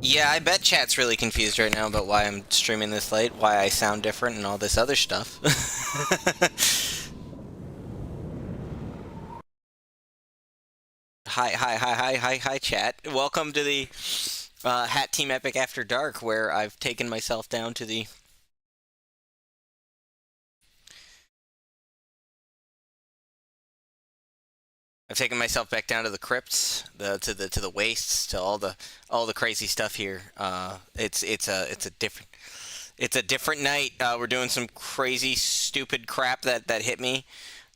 Yeah, I bet chat's really confused right now about why I'm streaming this late, why I sound different, and all this other stuff. Hi, chat. Welcome to the Hat Team Epic After Dark, where I've taken myself down to the. I've taken myself back down to the crypts, to the wastes, to all the crazy stuff here. It's a different night. We're doing some crazy, stupid crap that hit me.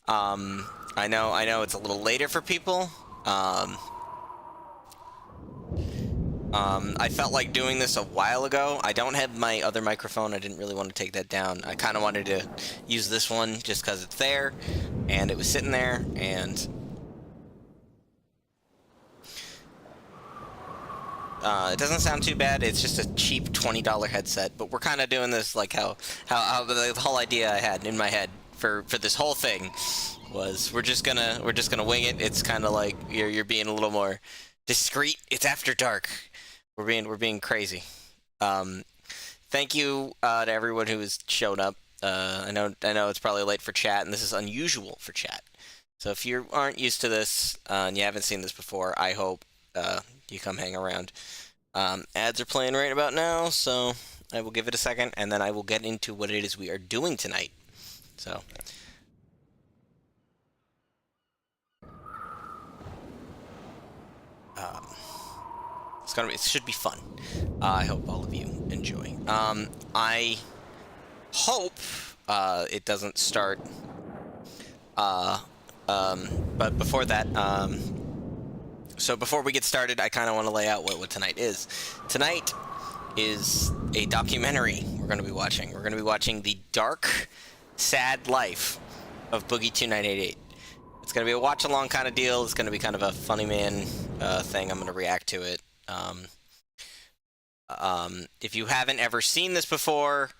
I know it's a little later for people. Um, I felt like doing this a while ago. I don't have my other microphone. I didn't really want to take that down. I kind of wanted to use this one just because it's there, and it was sitting there, and it doesn't sound too bad. It's just a cheap $20 headset, but we're kind of doing this like how the whole idea I had in my head for this whole thing was we're just gonna wing it. It's kind of like you're being a little more discreet. It's after dark. We're being crazy. Um, Thank you to everyone who has showed up. I know it's probably late for chat, and this is unusual for chat. So if you aren't used to this and you haven't seen this before, I hope you come hang around. Ads are playing right about now, so I will give it a second, and then I will get into what it is we are doing tonight. So. Um, it should be fun. I hope all of you enjoy. I hope it doesn't start. Uh, but before that, so before we get started, I kind of want to lay out what tonight is. Tonight is a documentary we're going to be watching. We're going to be watching The Dark, Sad Life of Boogie2988. It's going to be a watch-along kind of deal. It's going to be kind of a funny man thing. I'm going to react to it. If you haven't ever seen this before,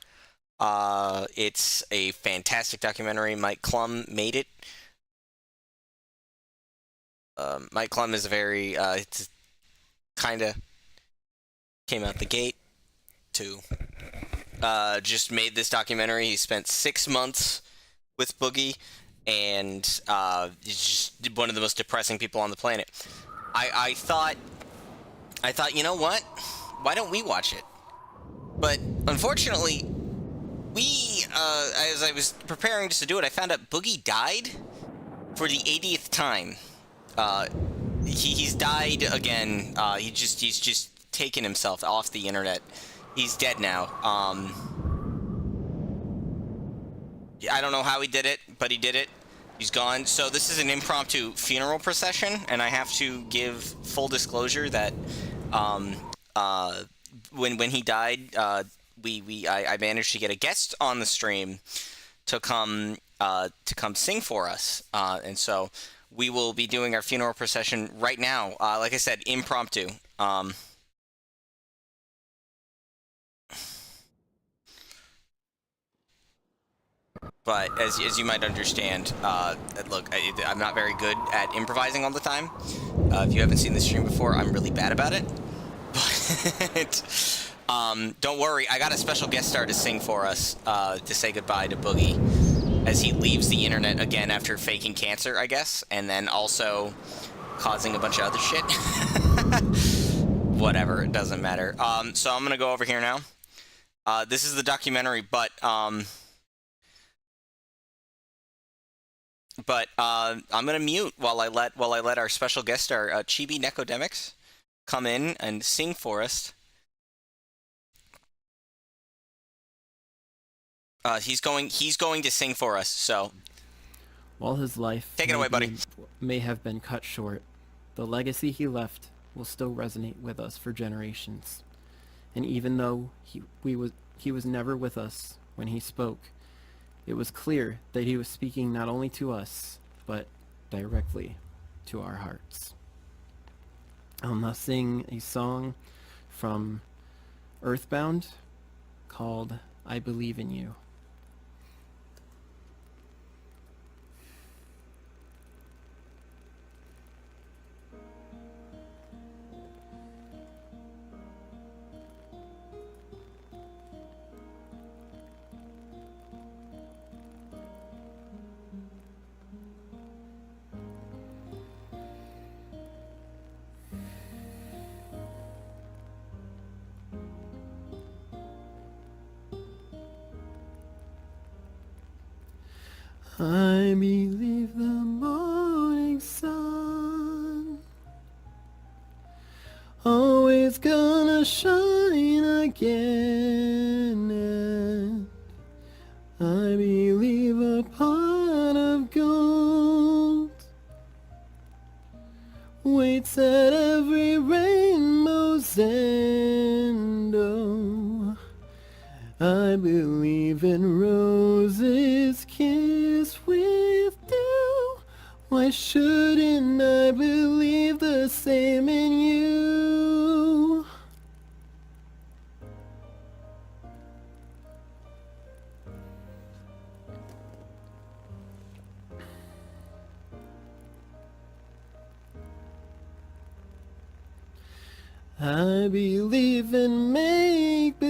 it's a fantastic documentary. Mike Klum made it. Mike Klum is a very, it's kind of came out the gate to just made this documentary. He spent 6 months with Boogie, and he's just one of the most depressing people on the planet. I thought, you know what? Why don't we watch it? But unfortunately, as I was preparing just to do it, I found out Boogie died for the 80th time. Uh, he's died again. He's just taken himself off the internet. He's dead now. I don't know how he did it, but he did it. He's gone. So this is an impromptu funeral procession, and I have to give full disclosure that when he died, I managed to get a guest on the stream to come sing for us, and so we will be doing our funeral procession right now. Like I said, impromptu. But as you might understand, look, I'm not very good at improvising all the time. If you haven't seen the stream before, I'm really bad about it. But don't worry, I got a special guest star to sing for us to say goodbye to Boogie as he leaves the internet again after faking cancer, I guess, and then also causing a bunch of other shit. Whatever, it doesn't matter. So I'm gonna go over here now. This is the documentary, but I'm gonna mute while I let our special guest star Chibi Necodemics come in and sing for us. He's going to sing for us. So While his life take it away, buddy. May have been cut short, the legacy he left will still resonate with us for generations. And even though he was never with us when he spoke, it was clear that he was speaking not only to us, but directly to our hearts. I'll now sing a song from Earthbound called I Believe in You. I believe the morning sun always gonna shine again, and I believe a pot of gold waits at every rainbow's end. Oh, I believe in roses kissed with dew. Why shouldn't I believe the same in you? I believe in make-believe,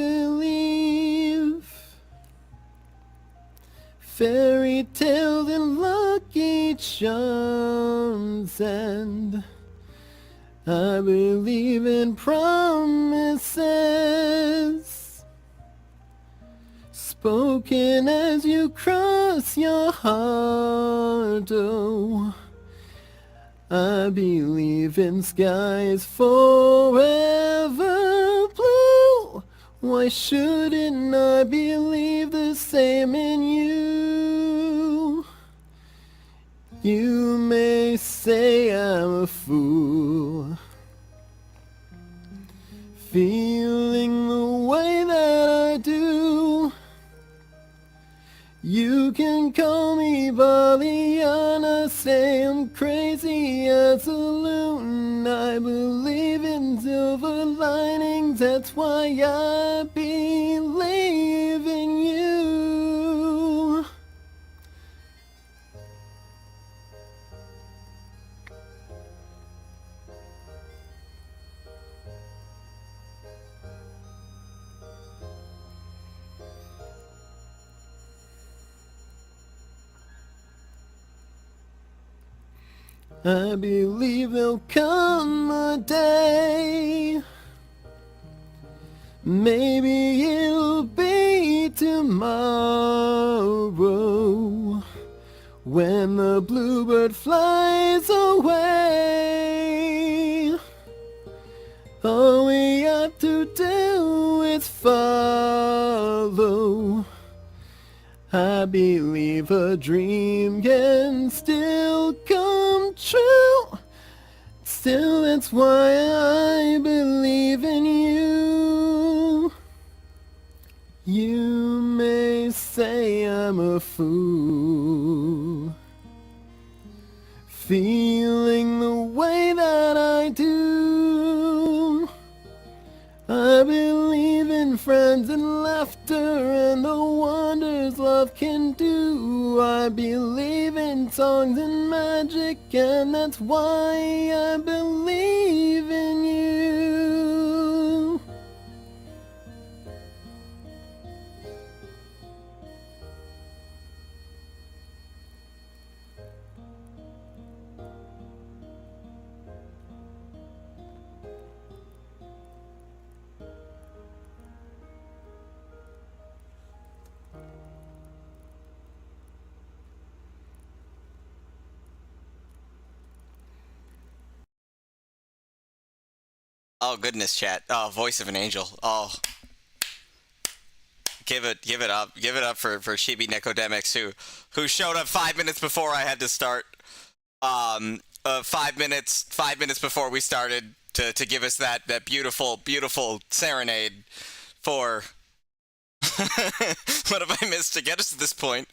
fairy tales and lucky charms, and I believe in promises spoken as you cross your heart. Oh, I believe in skies forever blue. Why shouldn't I believe the same in you? You may say I'm a fool, feeling the way that I do. You can call me Pollyanna, say I'm crazy as a loon. I believe in silver linings, that's why I believe in you. I believe there'll come a day, maybe it'll be tomorrow, when the bluebird flies away. All we have to do is follow. I believe a dream can still come true. Still, that's why I believe in you. You may say I'm a fool, feeling the way that I do. I believe in friends and laughter and the wonders love can do. I believe in songs and magic, and that's why I believe in you. Oh goodness, chat. Oh, voice of an angel. Oh, give it up for Shibi Necodemics who showed up 5 minutes before I had to start. 5 minutes before we started to give us that beautiful serenade for. What have I missed to get us to this point?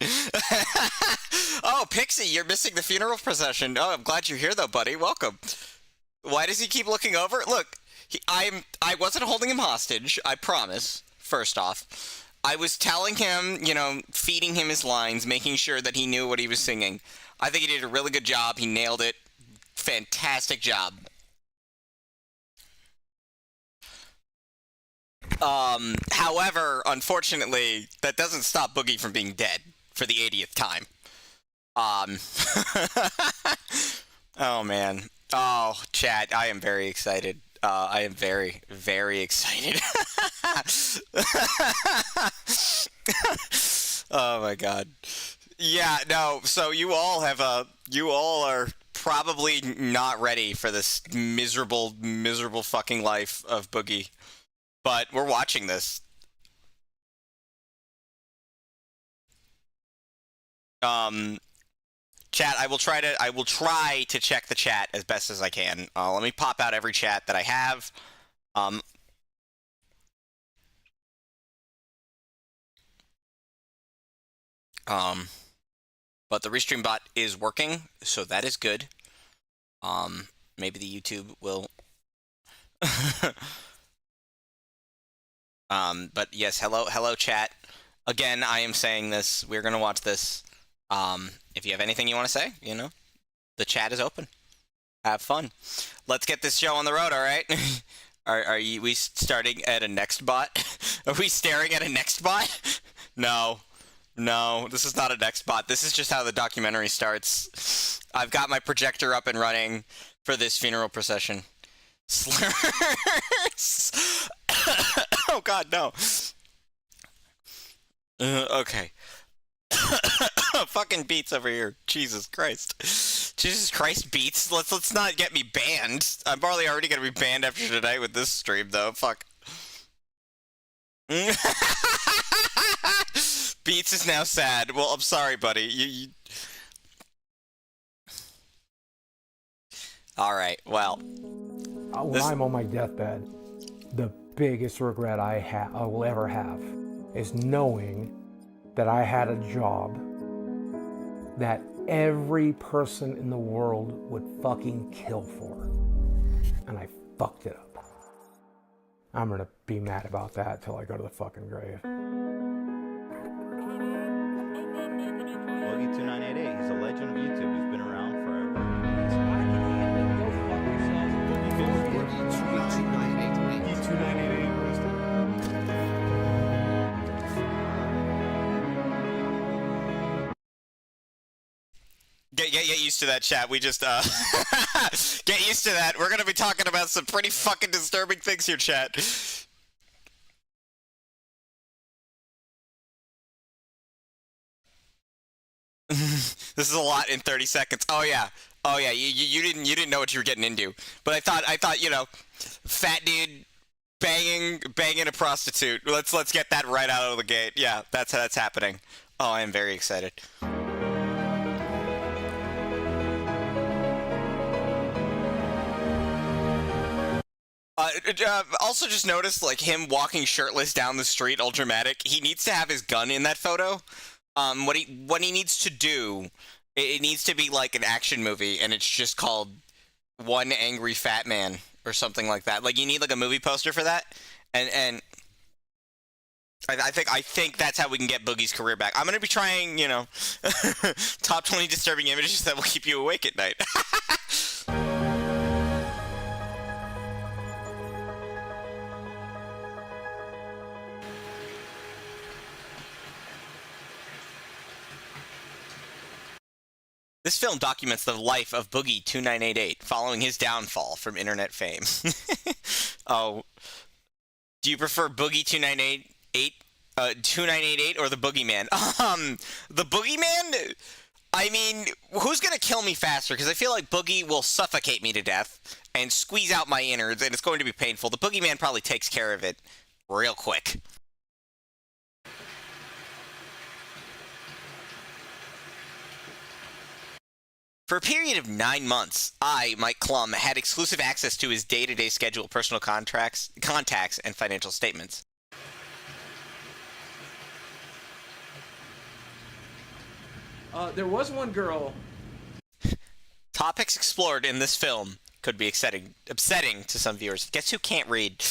Oh, Pixie, you're missing the funeral procession. Oh, I'm glad you're here though, buddy. Welcome. Why does he keep looking over? Look, I wasn't holding him hostage, I promise, first off. I was telling him, feeding him his lines, making sure that he knew what he was singing. I think he did a really good job. He nailed it. Fantastic job. However, unfortunately, that doesn't stop Boogie from being dead for the 80th time. Oh, man. Oh, chat, I am very excited. I am very, very excited. Oh, my God. Yeah, no. So you all are probably not ready for this miserable, miserable fucking life of Boogie. But we're watching this. Um, Chat. I will try to check the chat as best as I can. Let me pop out every chat that I have. Um. But the restream bot is working, so that is good. Maybe the YouTube will. But yes, hello chat. Again, I am saying this. We're gonna watch this. If you have anything you want to say, the chat is open. Have fun. Let's get this show on the road. All right. We starting at a next bot? Are we staring at a next bot? No, this is not a next bot. This is just how the documentary starts. I've got my projector up and running for this funeral procession. Slurs. Oh God, no. Okay. Fucking Beats over here. Jesus Christ. Jesus Christ, Beats. Let's not get me banned. I'm probably already gonna be banned after tonight with this stream, though. Fuck. Beats is now sad. Well, I'm sorry, buddy. All right. Well. When I'm on my deathbed, the biggest regret I will ever have is knowing that I had a job that every person in the world would fucking kill for. And I fucked it up. I'm gonna be mad about that till I go to the fucking grave. Boogie2988, he's a legend of YouTube. He's been around forever. Boogie2988. Get used to that, chat. We just, get used to that. We're gonna be talking about some pretty fucking disturbing things here, chat. This is a lot in 30 seconds. Oh yeah, you didn't know what you were getting into. But I thought, fat dude banging a prostitute. Let's get that right out of the gate. Yeah, that's happening. Oh, I am very excited. Also just noticed, like, him walking shirtless down the street, all dramatic. He needs to have his gun in that photo. What he needs to do, it needs to be like an action movie, and it's just called One Angry Fat Man or something like that. Like, you need like a movie poster for that, and I think that's how we can get Boogie's career back. I'm gonna be trying, top 20 disturbing images that will keep you awake at night. This film documents the life of Boogie2988 following his downfall from internet fame. Oh, do you prefer Boogie2988, 2988, or the Boogeyman? The Boogeyman. I mean, who's gonna kill me faster? Because I feel like Boogie will suffocate me to death and squeeze out my innards, and it's going to be painful. The Boogeyman probably takes care of it real quick. For a period of 9 months, I, Mike Klum, had exclusive access to his day-to-day schedule, personal contacts, and financial statements. There was one girl. Topics explored in this film could be upsetting to some viewers. Guess who can't read?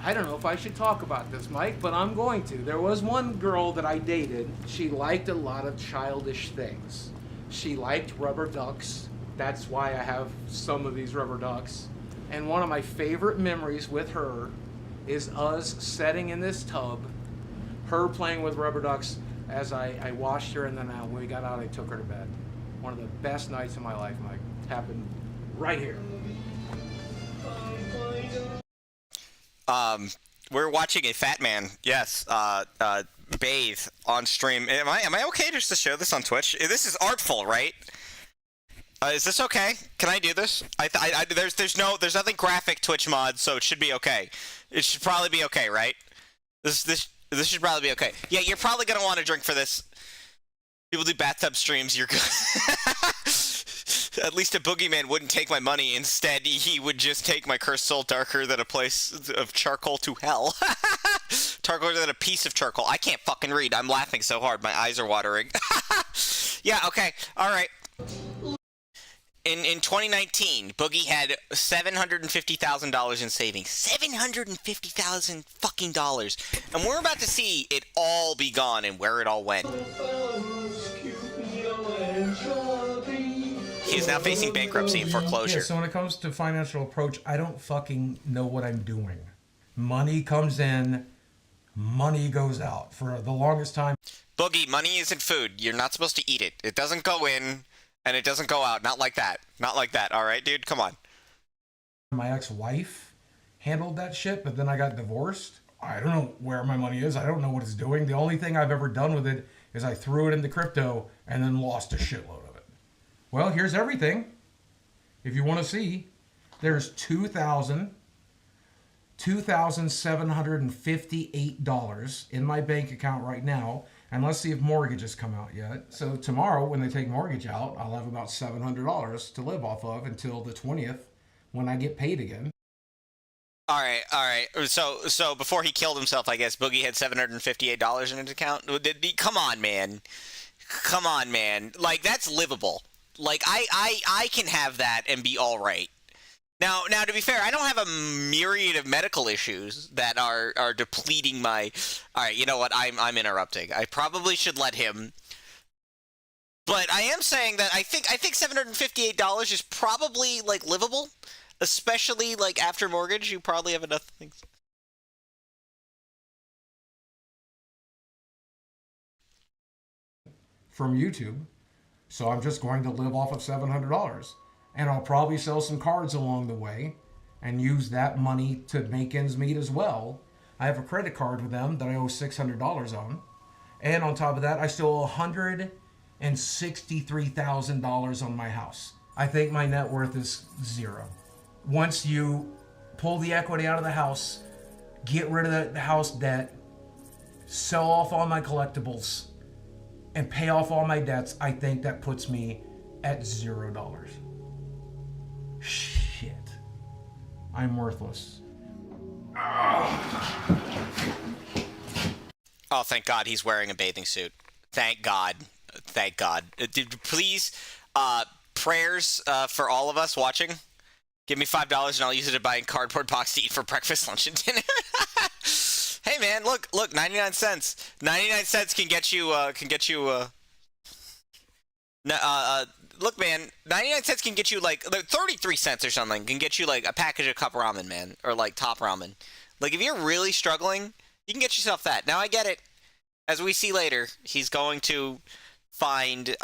I don't know if I should talk about this, Mike, but I'm going to. There was one girl that I dated. She liked a lot of childish things. She liked rubber ducks. That's why I have some of these rubber ducks. And one of my favorite memories with her is us sitting in this tub, her playing with rubber ducks as I washed her, and then when we got out, I took her to bed. One of the best nights of my life, Mike. Happened right here. We're watching a fat man, yes, bathe on stream. Am I okay just to show this on Twitch? This is artful, right? Is this okay? Can I do this? There's nothing graphic Twitch mod, so it should be okay. It should probably be okay, right? This should probably be okay. Yeah, you're probably gonna want to drink for this. People do bathtub streams. You're good. At least a boogeyman wouldn't take my money. Instead, he would just take my cursed soul darker than a place of charcoal to hell. Darker than a piece of charcoal. I can't fucking read. I'm laughing so hard. My eyes are watering. Yeah, okay. All right. In 2019, Boogie had $750,000 in savings. $750,000 fucking dollars. And we're about to see it all be gone and where it all went. He is now facing bankruptcy and foreclosure. Yeah, so when it comes to financial approach, I don't fucking know what I'm doing. Money comes in, money goes out. For the longest time... Boogie, money isn't food. You're not supposed to eat it. It doesn't go in, and it doesn't go out. Not like that. Not like that, alright, dude? Come on. My ex-wife handled that shit, but then I got divorced. I don't know where my money is. I don't know what it's doing. The only thing I've ever done with it is I threw it into crypto and then lost a shitload of it. Well, here's everything. If you want to see, there's $2,758 in my bank account right now. And let's see if mortgages come out yet. So tomorrow, when they take mortgage out, I'll have about $700 to live off of until the 20th when I get paid again. All right. So before he killed himself, I guess Boogie had $758 in his account. Come on, man. Come on, man. Like, that's livable. Like, I can have that and be all right. Now, to be fair, I don't have a myriad of medical issues that are depleting my... All right, you know what? I'm interrupting. I probably should let him. But I am saying that I think $758 is probably, like, livable. Especially, like, after mortgage, you probably have enough things. From YouTube. So I'm just going to live off of $700. And I'll probably sell some cards along the way and use that money to make ends meet as well. I have a credit card with them that I owe $600 on. And on top of that, I still owe $163,000 on my house. I think my net worth is zero. Once you pull the equity out of the house, get rid of the house debt, sell off all my collectibles, and pay off all my debts, I think that puts me at $0. Shit. I'm worthless. Oh, thank God he's wearing a bathing suit. Thank God. Thank God. Please, prayers for all of us watching. Give me $5 and I'll use it to buy a cardboard box to eat for breakfast, lunch, and dinner. Hey man, look, 99 cents. 99 cents can get you, look man, 99 cents can get you like 33 cents or something, can get you like a package of cup ramen, man, or like top ramen. Like if you're really struggling, you can get yourself that. Now I get it. As we see later, he's going to find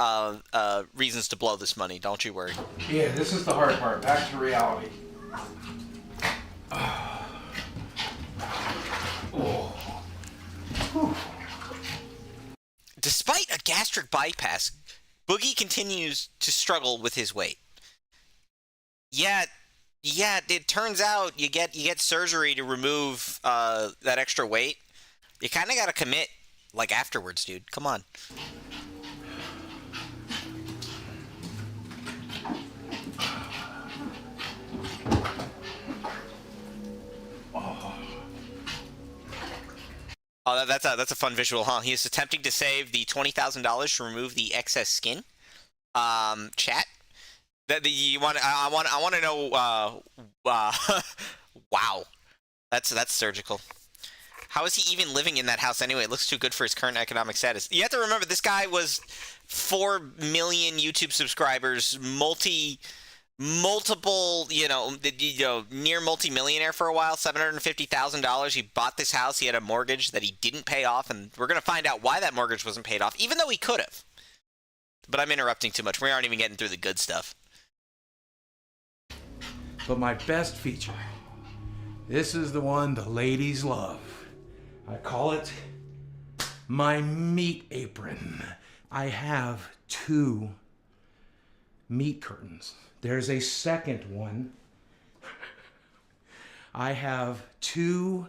reasons to blow this money. Don't you worry. Yeah, this is the hard part. Back to reality. Despite a gastric bypass, Boogie continues to struggle with his weight. Yeah, it turns out you get surgery to remove that extra weight. You kind of got to commit, like, afterwards, dude. Come on. Oh, that's a fun visual, huh? He is attempting to save the $20,000 to remove the excess skin. Chat. I want to know. Wow, that's surgical. How is he even living in that house anyway? It looks too good for his current economic status. You have to remember, this guy was 4 million YouTube subscribers, multiple, near multi-millionaire for a while, $750,000. He bought this house. He had a mortgage that he didn't pay off, and we're going to find out why that mortgage wasn't paid off, even though he could have. But I'm interrupting too much. We aren't even getting through the good stuff. But my best feature, this is the one the ladies love. I call it my meat apron. I have 2 meat curtains. There's a second one. I have 2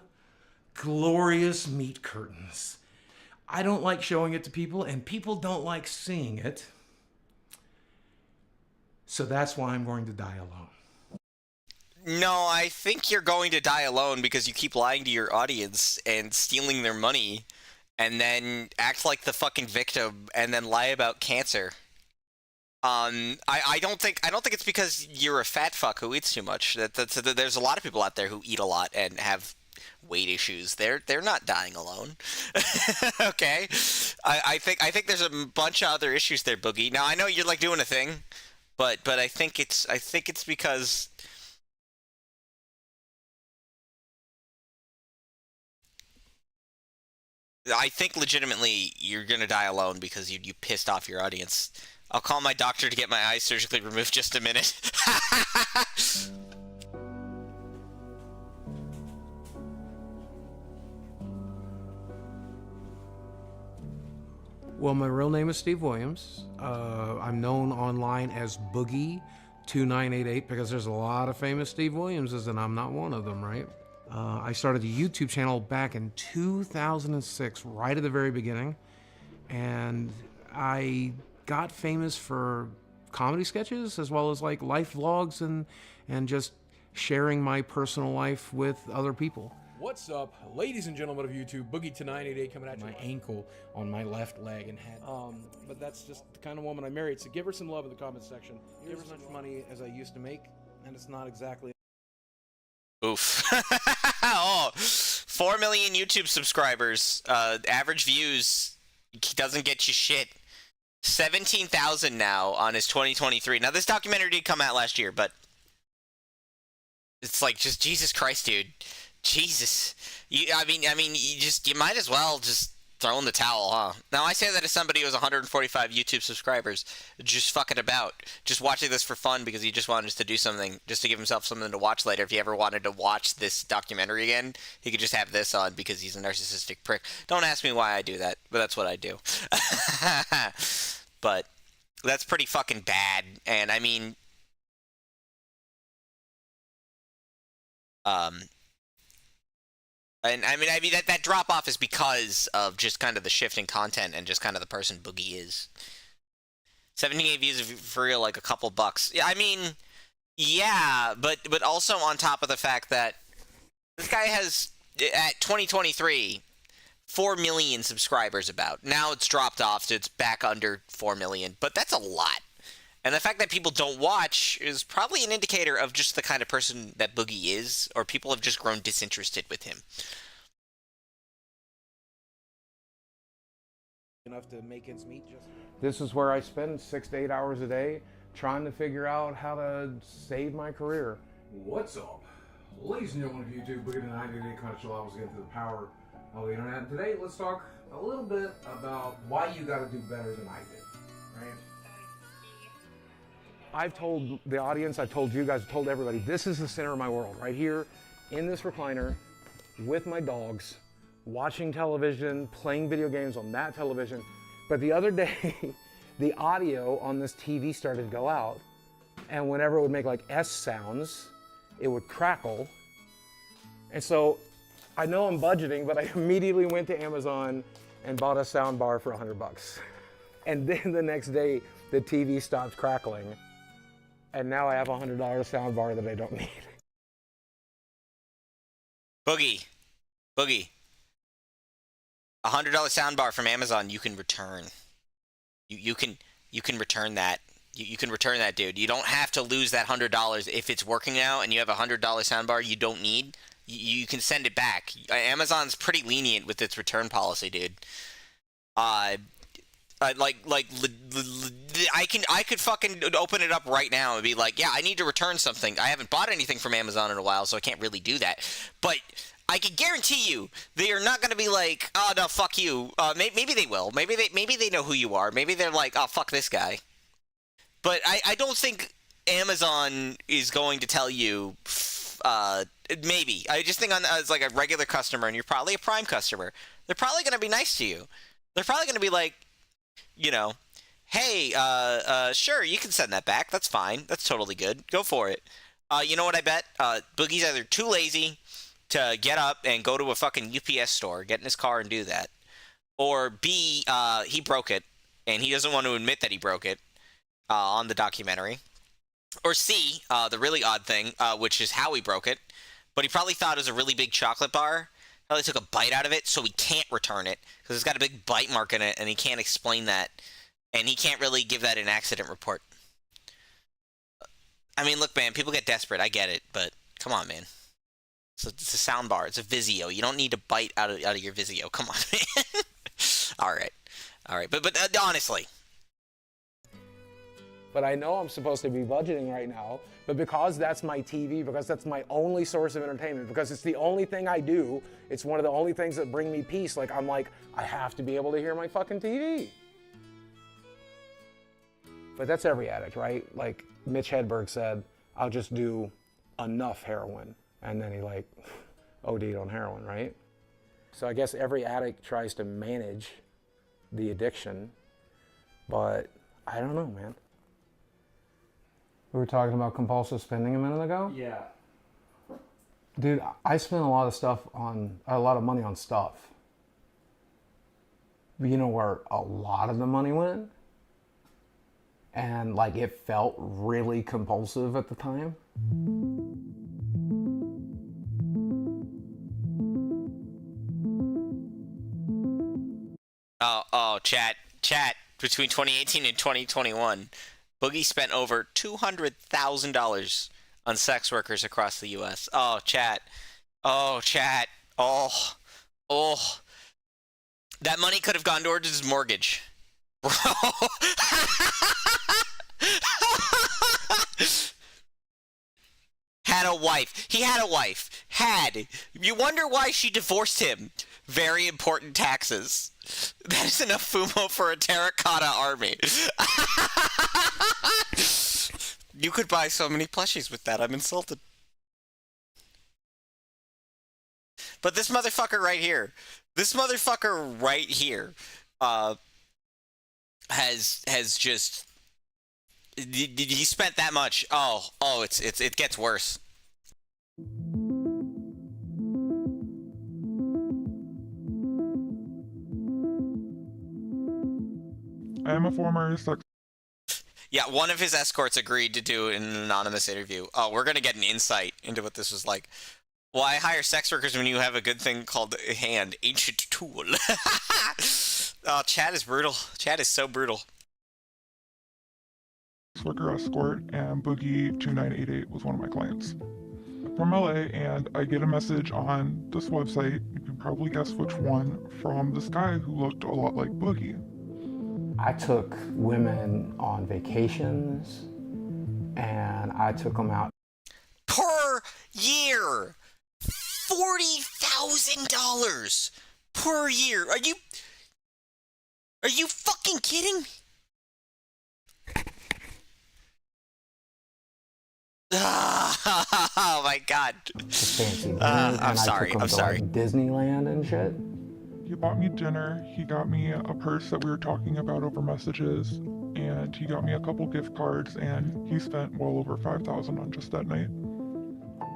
glorious meat curtains. I don't like showing it to people, and people don't like seeing it. So that's why I'm going to die alone. No, I think you're going to die alone because you keep lying to your audience and stealing their money, and then act like the fucking victim, and then lie about cancer. I don't think it's because you're a fat fuck who eats too much. There's a lot of people out there who eat a lot and have weight issues. They're not dying alone. Okay, I think there's a bunch of other issues there, Boogie. Now I know you're like doing a thing, but I think it's because I think legitimately you're gonna die alone because you pissed off your audience. I'll call my doctor to get my eyes surgically removed. Just a minute. Well, my real name is Steve Williams. I'm known online as Boogie2988 because there's a lot of famous Steve Williamses, and I'm not one of them, right? I started a YouTube channel back in 2006, right at the very beginning, and I got famous for comedy sketches as well as like life vlogs and just sharing my personal life with other people. What's up, ladies and gentlemen of YouTube? Boogie2988 coming at you. My ankle on my left leg and head. But that's just the kind of woman I married, so give her some love in the comments section. Give her as much money as I used to make, and it's not exactly... Oof. Oh, 4 million YouTube subscribers. Average views doesn't get you shit. 17,000 now on his 2023. Now, this documentary did come out last year, but it's like, just Jesus Christ, dude. Jesus. I mean, you might as well just throw in the towel, huh? Now, I say that as somebody who has 145 YouTube subscribers, just fucking about, just watching this for fun because he just wanted us to do something, just to give himself something to watch later. If he ever wanted to watch this documentary again, he could just have this on because he's a narcissistic prick. Don't ask me why I do that, but that's what I do. But that's pretty fucking bad, and I mean, and I mean that drop off is because of just kind of the shift in content and just kind of the person Boogie is. 17 views for real, like a couple bucks. Yeah, I mean, yeah, but also on top of the fact that this guy has, at 2023, 4 million subscribers about. Now it's dropped off, so it's back under 4 million, but that's a lot. And the fact that people don't watch is probably an indicator of just the kind of person that Boogie is, or people have just grown disinterested with him. Enough to make ends meet. This is where I spend 6 to 8 hours a day trying to figure out how to save my career. What's up? Ladies and gentlemen of YouTube, Boogie2988 coming at you live again through the power of the internet. And today, let's talk a little bit about why you got to do better than I did, right? I've told the audience, I've told you guys, I've told everybody, this is the center of my world, right here in this recliner with my dogs, watching television, playing video games on that television. But the other day, the audio on this TV started to go out, and whenever it would make like S sounds, it would crackle. And so I know I'm budgeting, but I immediately went to Amazon and bought a sound bar for $100. And then the next day, the TV stopped crackling. And now I have a $100 sound bar that I don't need. Boogie. A $100 soundbar from Amazon you can return. You can return that. You can return that, dude. You don't have to lose that $100 if it's working now and you have a $100 soundbar you don't need. You can send it back. Amazon's pretty lenient with its return policy, dude. I could fucking open it up right now and be like, yeah, I need to return something. I haven't bought anything from Amazon in a while, so I can't really do that. But I can guarantee you they are not going to be like, oh no, fuck you. Maybe they will. Maybe they know who you are. Maybe they're like, oh fuck this guy. But I don't think Amazon is going to tell you, maybe. I just think as like a regular customer, and you're probably a Prime customer, they're probably going to be nice to you. They're probably going to be like, you know, hey, sure, you can send that back. That's fine. That's totally good. Go for it. You know what I bet? Boogie's either too lazy to get up and go to a fucking UPS store, get in his car and do that, or B, he broke it, and he doesn't want to admit that he broke it on the documentary. Or C, the really odd thing, which is how he broke it, but he probably thought it was a really big chocolate bar. Probably took a bite out of it, so he can't return it because it's got a big bite mark in it, and he can't explain that, and he can't really give that an accident report. I mean, look, man, people get desperate. I get it, but come on, man. It's a sound bar. It's a Vizio. You don't need to bite out of your Vizio. Come on, man. All right. But honestly. But I know I'm supposed to be budgeting right now, but because that's my TV, because that's my only source of entertainment, because it's the only thing I do, it's one of the only things that bring me peace. Like, I'm like, I have to be able to hear my fucking TV. But that's every addict, right? Like Mitch Hedberg said, I'll just do enough heroin. And then he like OD'd on heroin, right? So I guess every addict tries to manage the addiction, but I don't know, man. We were talking about compulsive spending a minute ago. Yeah. Dude, I spent a lot of money on stuff. But you know where a lot of the money went? And like it felt really compulsive at the time. Chat. Between 2018 and 2021, Boogie spent over $200,000 on sex workers across the U.S. Oh, chat. Oh. That money could have gone towards his mortgage. Bro. Had a wife. He had a wife. You wonder why she divorced him. Very important taxes. That is enough fumo for a terracotta army. You could buy so many plushies with that. I'm insulted. But this motherfucker right here. Has just. He spent that much. It gets worse. I am a former sex. Yeah, one of his escorts agreed to do an anonymous interview. Oh, we're gonna get an insight into what this was like. Why hire sex workers when you have a good thing called a hand? Ancient tool. Oh, Chad is brutal. Chad is so brutal. Worker escort, and Boogie2988 was one of my clients. From LA, and I get a message on this website, you can probably guess which one, from this guy who looked a lot like Boogie. I took women on vacations, and I took them out. Per year! $40,000 per year. Are you fucking kidding me? Oh my god. Fancy dinner, I'm sorry. I took them to, like, Disneyland and shit. He bought me dinner, he got me a purse that we were talking about over messages, and he got me a couple gift cards, and he spent well over $5,000 on just that night.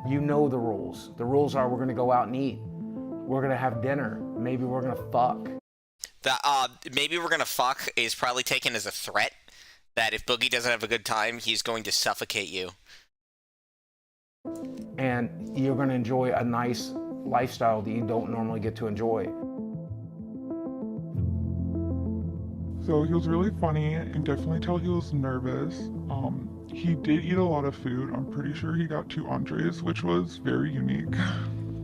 You know the rules. The rules are we're gonna go out and eat. We're gonna have dinner. Maybe we're gonna fuck. Maybe we're gonna fuck is probably taken as a threat that if Boogie doesn't have a good time, he's going to suffocate you. And you're gonna enjoy a nice lifestyle that you don't normally get to enjoy. So he was really funny, and definitely tell he was nervous. He did eat a lot of food. I'm pretty sure he got 2 entrees, which was very unique.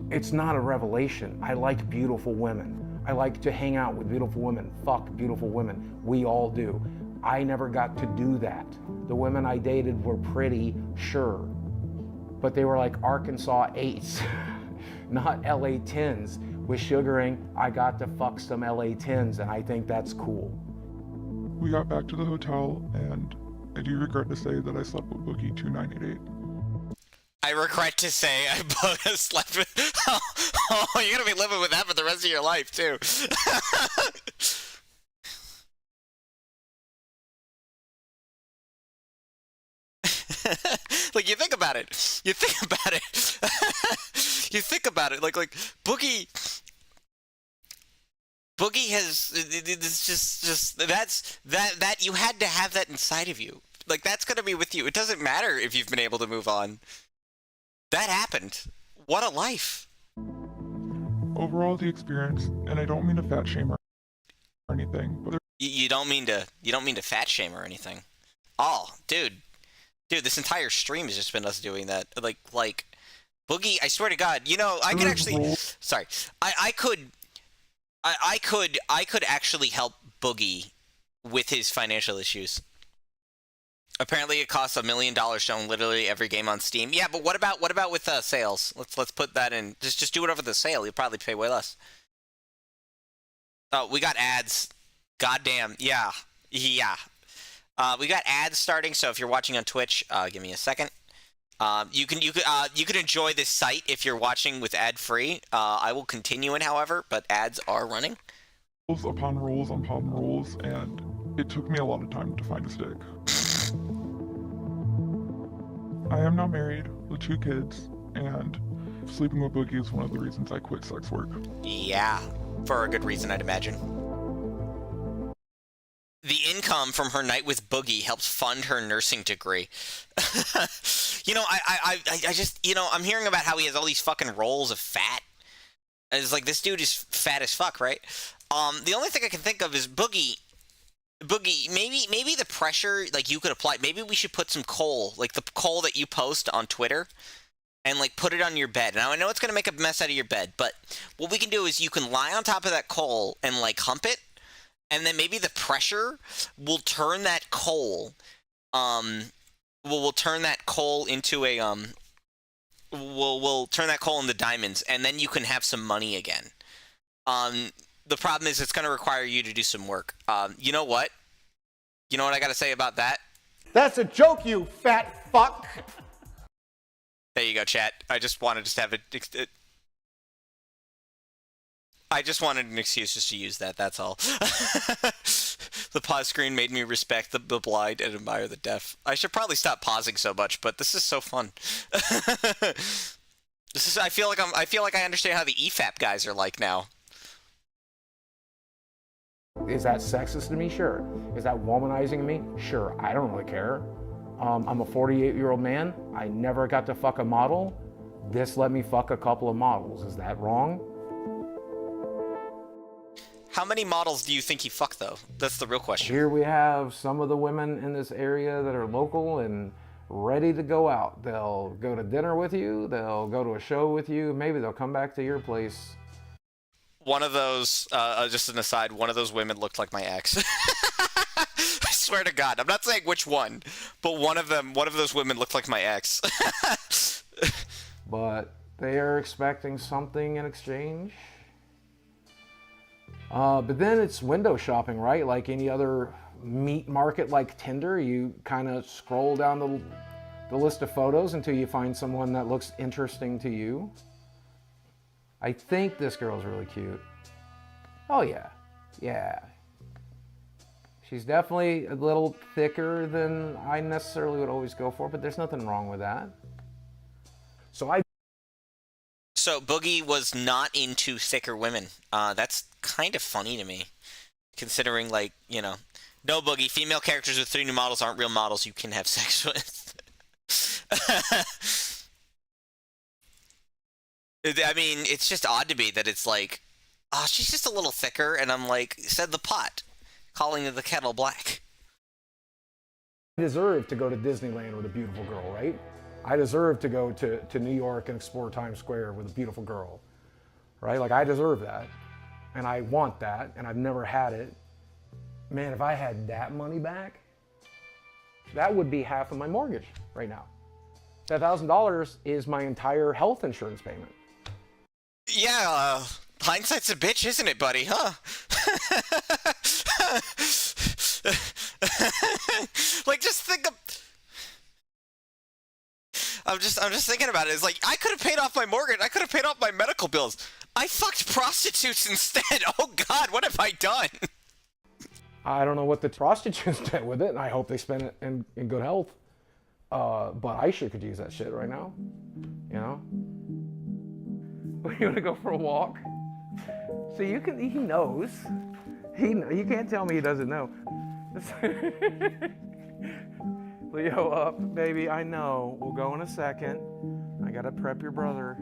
It's not a revelation. I like beautiful women. I like to hang out with beautiful women, fuck beautiful women. We all do. I never got to do that. The women I dated were pretty, sure, but they were like Arkansas 8s, not LA 10s. With sugaring, I got to fuck some LA 10s, and I think that's cool. We got back to the hotel, and I do regret to say that I slept with Boogie2988. I regret to say I slept with. Oh, you're gonna be living with that for the rest of your life too. Like you think about it. You think about it. You think about it. Like Boogie. Boogie has. It's just that you had to have that inside of you. Like that's gonna be with you. It doesn't matter if you've been able to move on. That happened. What a life. Overall, the experience, and I don't mean to fat shame or anything, but You don't mean to fat shame or anything. Oh, dude, this entire stream has just been us doing that. Like Boogie. I swear to God, you know, I could actually. Sorry, I could actually help Boogie with his financial issues. Apparently, it costs $1 million to own literally every game on Steam. Yeah, but what about with sales? Let's put that in. Just do it over the sale. You'll probably pay way less. Oh, we got ads. Goddamn. Yeah. We got ads starting. So if you're watching on Twitch, give me a second. You can enjoy this site if you're watching with ad free. I will continue it, however, but ads are running. rules upon rules upon rules, and it took me a lot of time to find a stick. I am now married with 2 kids, and sleeping with Boogie is one of the reasons I quit sex work. Yeah, For a good reason, I'd imagine. The income from her night with Boogie helps fund her nursing degree. You know, I just, you know, I'm hearing about how he has all these fucking rolls of fat. It's like, this dude is fat as fuck, right? The only thing I can think of is Boogie, maybe the pressure, like, you could apply. Maybe we should put some coal, like the coal that you post on Twitter, and, like, put it on your bed. Now, I know it's going to make a mess out of your bed, but what we can do is you can lie on top of that coal and, like, hump it, and then maybe the pressure will turn that coal, will turn that coal into a, will turn that coal into diamonds, and then you can have some money again. The problem is it's going to require you to do some work. You know what? You know what I got to say about that? That's a joke, you fat fuck. There you go, chat. I just wanted to have it. I just wanted an excuse just to use that. That's all. The pause screen made me respect the blind and admire the deaf. I should probably stop pausing so much, but this is so fun. This is. I feel like I understand how the EFAP guys are like now. Is that sexist to me? Sure. Is that womanizing me? Sure. I don't really care. I'm a 48-year-old man. I never got to fuck a model. This let me fuck a couple of models. Is that wrong? How many models do you think he fucked, though? That's the real question. Here we have some of the women in this area that are local and ready to go out. They'll go to dinner with you. They'll go to a show with you. Maybe they'll come back to your place. One of those, just an aside, one of those women looked like my ex. I swear to God. I'm not saying which one, but one of those women looked like my ex. But they are expecting something in exchange. But then it's window shopping, right? Like any other meat market like Tinder, you kind of scroll down the list of photos until you find someone that looks interesting to you. I think this girl's really cute. Oh yeah, yeah. She's definitely a little thicker than I necessarily would always go for, but there's nothing wrong with that. So Boogie was not into thicker women. That's kind of funny to me, considering, like, you know, no, Boogie, female characters with 3 new models aren't real models you can have sex with. I mean, it's just odd to me that it's like, oh, she's just a little thicker, and I'm like, said the pot, calling the kettle black. I deserve to go to Disneyland with a beautiful girl, right? I deserve to go to New York and explore Times Square with a beautiful girl, right? Like, I deserve that, and I want that, and I've never had it. Man, if I had that money back, that would be half of my mortgage right now. That $1,000 is my entire health insurance payment. Yeah, hindsight's a bitch, isn't it, buddy, huh? Like, just think of... I'm just thinking about it. It's like I could have paid off my mortgage. I could have paid off my medical bills. I fucked prostitutes instead. Oh God, what have I done? I don't know what the prostitutes did with it, and I hope they spend it in good health. But I sure could use that shit right now, you know? You want to go for a walk? So he knows. You can't tell me he doesn't know. Leo, up, baby, I know. We'll go in a second. I gotta prep your brother.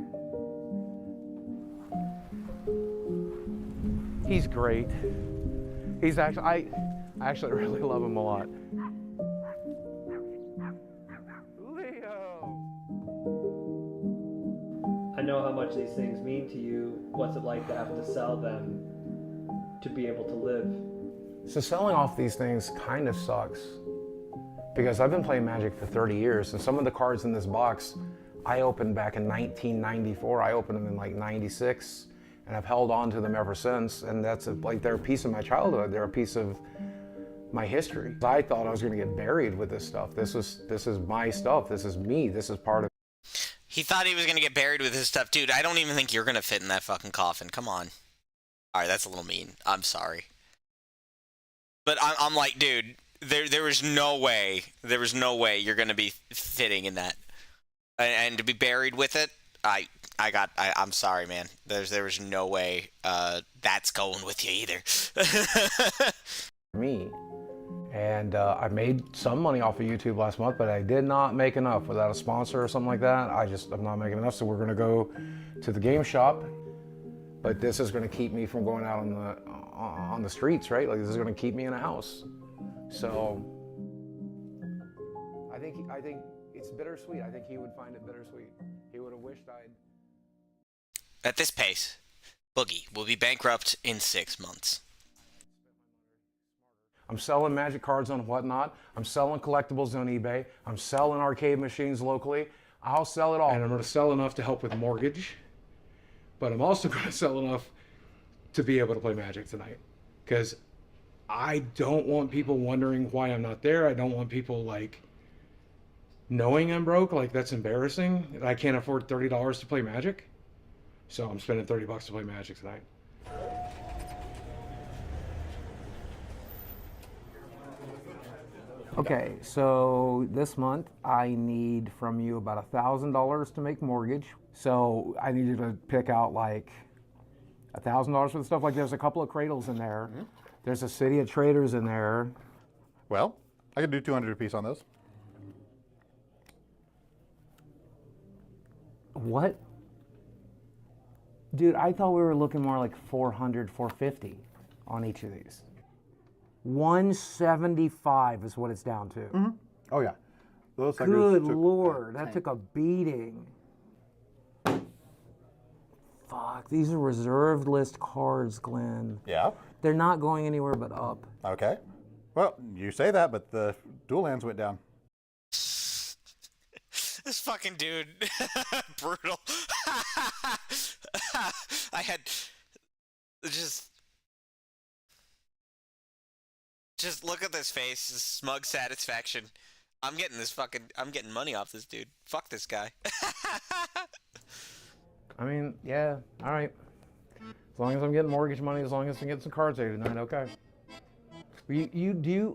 He's great. He's actually, I actually really love him a lot. Leo! I know how much these things mean to you. What's it like to have to sell them to be able to live? So selling off these things kind of sucks because I've been playing Magic for 30 years and some of the cards in this box I opened back in 1994. I opened them in like 96 and I've held on to them ever since, and that's like they're a piece of my childhood. They're a piece of my history. I thought I was going to get buried with this stuff. This is my stuff. This is me. This is part of. He thought he was gonna get buried with his stuff, dude. I don't even think you're gonna fit in that fucking coffin. Come on. All right, that's a little mean. I'm sorry, but I'm like, dude, there was no way you're gonna be fitting in that, and to be buried with it, I'm sorry, man. There was no way that's going with you either. Me. And I made some money off of YouTube last month, but I did not make enough without a sponsor or something like that. I'm not making enough, so we're gonna go to the game shop. But this is gonna keep me from going out on the streets, right? Like this is gonna keep me in a house. So I think it's bittersweet. I think he would find it bittersweet. He would have wished I'd. At this pace, Boogie will be bankrupt in 6 months. I'm selling Magic cards on Whatnot. I'm selling collectibles on eBay. I'm selling arcade machines locally. I'll sell it all. And I'm going to sell enough to help with the mortgage. But I'm also going to sell enough to be able to play Magic tonight. Because I don't want people wondering why I'm not there. I don't want people like knowing I'm broke. Like that's embarrassing. I can't afford $30 to play Magic. So I'm spending $30 to play Magic tonight. Okay, so this month I need from you about $1,000 to make mortgage. So I need you to pick out like $1,000 for the stuff. Like there's a couple of cradles in there. Mm-hmm. There's a City of Traders in there. Well, I could do 200 a piece on those. What? Dude, I thought we were looking more like 400, 450 on each of these. 175 is what it's down to. Mm-hmm. Oh yeah. Those Good Lord, that took a beating. Fuck, these are reserved list cards, Glenn. Yeah. They're not going anywhere but up. Okay. Well, you say that, but the dual lands went down. This fucking dude, brutal. I had just look at this face, this smug satisfaction. I'm getting money off this dude. Fuck this guy. I mean, yeah, all right. As long as I'm getting mortgage money, as long as I'm getting some cards there tonight, okay. You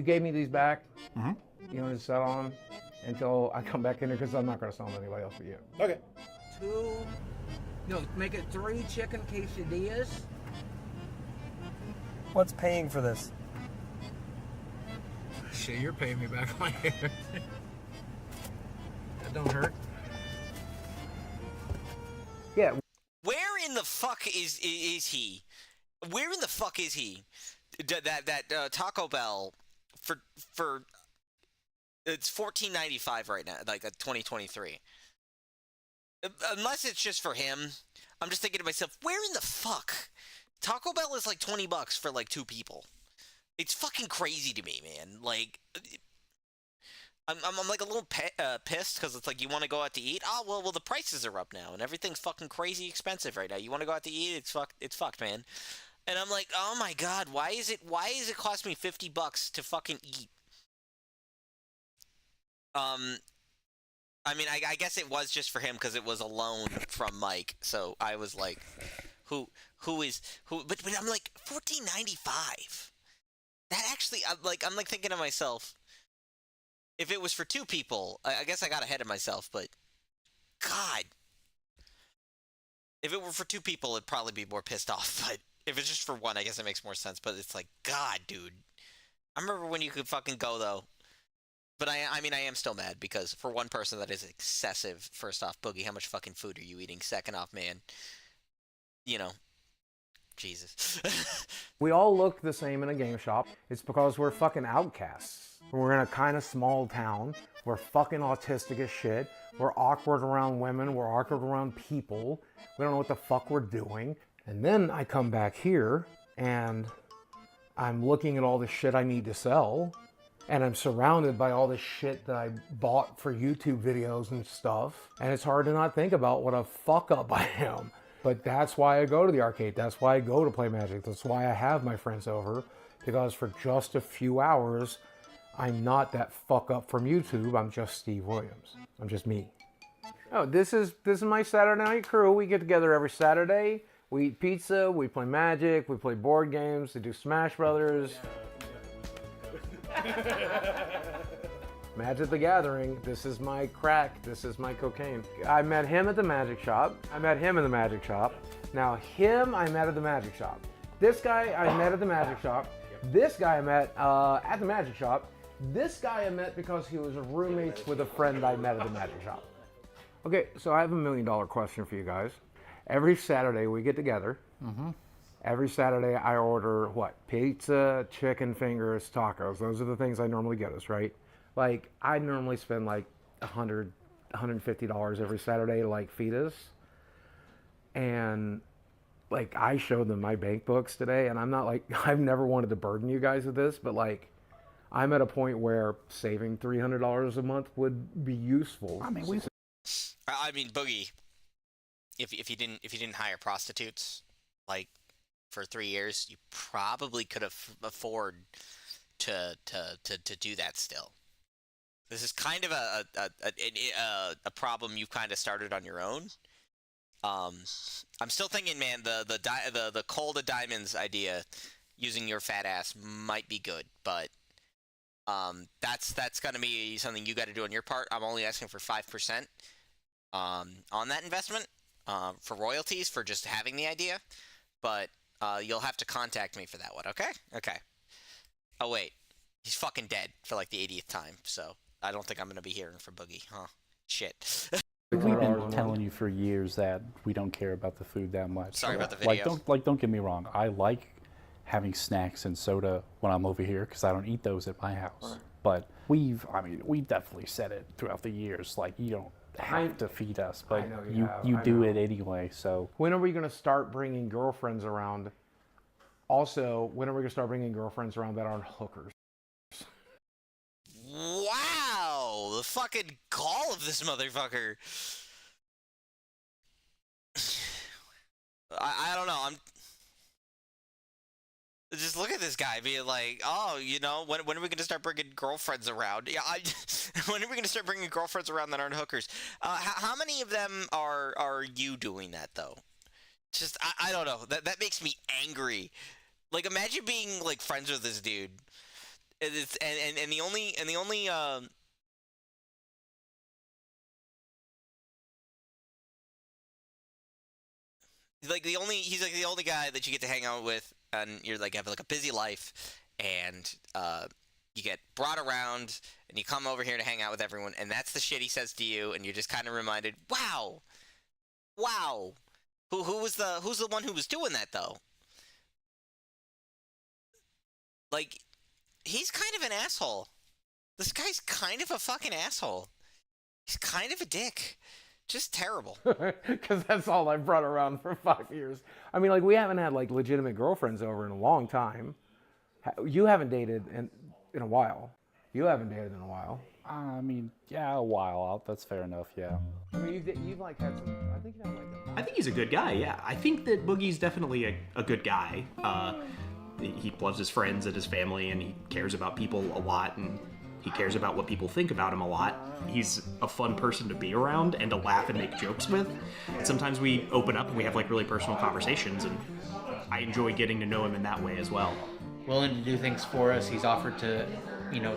gave me these back. Mm-hmm. You want to sell on them until I come back in here because I'm not going to sell them to anybody else but you. Okay. Make it 3 chicken quesadillas. What's paying for this? Shit, you're paying me back my hair. That don't hurt. Yeah. Where in the fuck is he? Where in the fuck is he? That Taco Bell for it's $14.95 right now, like 2023. Unless it's just for him, I'm just thinking to myself, where in the fuck? Taco Bell is like $20 for like 2 people. It's fucking crazy to me, man. Like, I'm like a little pissed because it's like you want to go out to eat. Oh well, the prices are up now and everything's fucking crazy expensive right now. You want to go out to eat? It's fucked, man. And I'm like, oh my god, why is it cost me $50 to fucking eat? I mean, I guess it was just for him because it was a loan from Mike. So I was like, who? But I'm like $14.95. That actually, I'm like thinking to myself, if it was for two people, I guess I got ahead of myself. But God, if it were for two people, it'd probably be more pissed off. But if it's just for one, I guess it makes more sense. But it's like, God, dude. I remember when you could fucking go though. But I mean, I am still mad because for one person that is excessive. First off, Boogie, how much fucking food are you eating? Second off, man, you know, Jesus. We all look the same in a game shop. It's because we're fucking outcasts. We're in a kind of small town. We're fucking autistic as shit. We're awkward around women. We're awkward around people. We don't know what the fuck we're doing. And then I come back here and I'm looking at all the shit I need to sell. And I'm surrounded by all this shit that I bought for YouTube videos and stuff. And it's hard to not think about what a fuck up I am. But that's why I go to the arcade. That's why I go to play Magic. That's why I have my friends over. Because for just a few hours, I'm not that fuck up from YouTube. I'm just Steve Williams. I'm just me. Oh, this is my Saturday night crew. We get together every Saturday. We eat pizza. We play Magic. We play board games. We do Smash Brothers. Magic the Gathering, this is my crack, this is my cocaine. I met him at the magic shop. I met him in the magic shop. Now him I met at the magic shop. This guy I met at the magic shop. This guy I met at the magic shop. This guy I met because he was roommates with a friend I met at the magic shop. Okay, so I have $1 million question for you guys. Every Saturday we get together. Every Saturday I order what? Pizza, chicken fingers, tacos. Those are the things I normally get us, right? Like, I normally spend like $100, $150 every Saturday to like feed us. And like, I showed them my bank books today, and I'm not like, I've never wanted to burden you guys with this, but like, I'm at a point where saving $300 a month would be useful. I mean, Boogie, if you didn't hire prostitutes, like, for 3 years, you probably could have afford to do that still. This is kind of a problem you've kind of started on your own. I'm still thinking, man, the coal to diamonds idea using your fat ass might be good, but that's gonna be something you got to do on your part. I'm only asking for 5% on that investment for royalties for just having the idea, but you'll have to contact me for that one, okay? Okay. Oh, wait. He's fucking dead for like the 80th time, so I don't think I'm going to be hearing from Boogie, huh? Shit. We've been telling you for years that we don't care about the food that much. Sorry about the video. Don't get me wrong. I like having snacks and soda when I'm over here because I don't eat those at my house. But we've definitely said it throughout the years. Like, you don't have to feed us, but you do it anyway. So when are we going to start bringing girlfriends around? Also, when are we going to start bringing girlfriends around that aren't hookers? Wow, the fucking gall of this motherfucker. I don't know. I'm just look at this guy being like, oh, you know, when are we gonna start bringing girlfriends around? Yeah, when are we gonna start bringing girlfriends around that aren't hookers? How many of them are you doing that though? Just I don't know. That makes me angry. Like, imagine being like friends with this dude. And the only he's like the only guy that you get to hang out with, and you're like have like a busy life, and you get brought around, and you come over here to hang out with everyone, and that's the shit he says to you, and you're just kind of reminded, wow, who's the one who was doing that though? Like, he's kind of an asshole. This guy's kind of a fucking asshole. He's kind of a dick. Just terrible. Because that's all I brought around for 5 years. I mean, like, we haven't had, like, legitimate girlfriends over in a long time. You haven't dated in a while. You haven't dated in a while. I mean, yeah, a while. That's fair enough, yeah. I mean, you've like, had some... I think you've had, like... I think he's a good guy, yeah. I think that Boogie's definitely a good guy. He loves his friends and his family, and he cares about people a lot, and He cares about what people think about him a lot. He's a fun person to be around and to laugh and make jokes with. And sometimes we open up and we have like really personal conversations, and I enjoy getting to know him in that way as well. Willing to do things for us. He's offered to,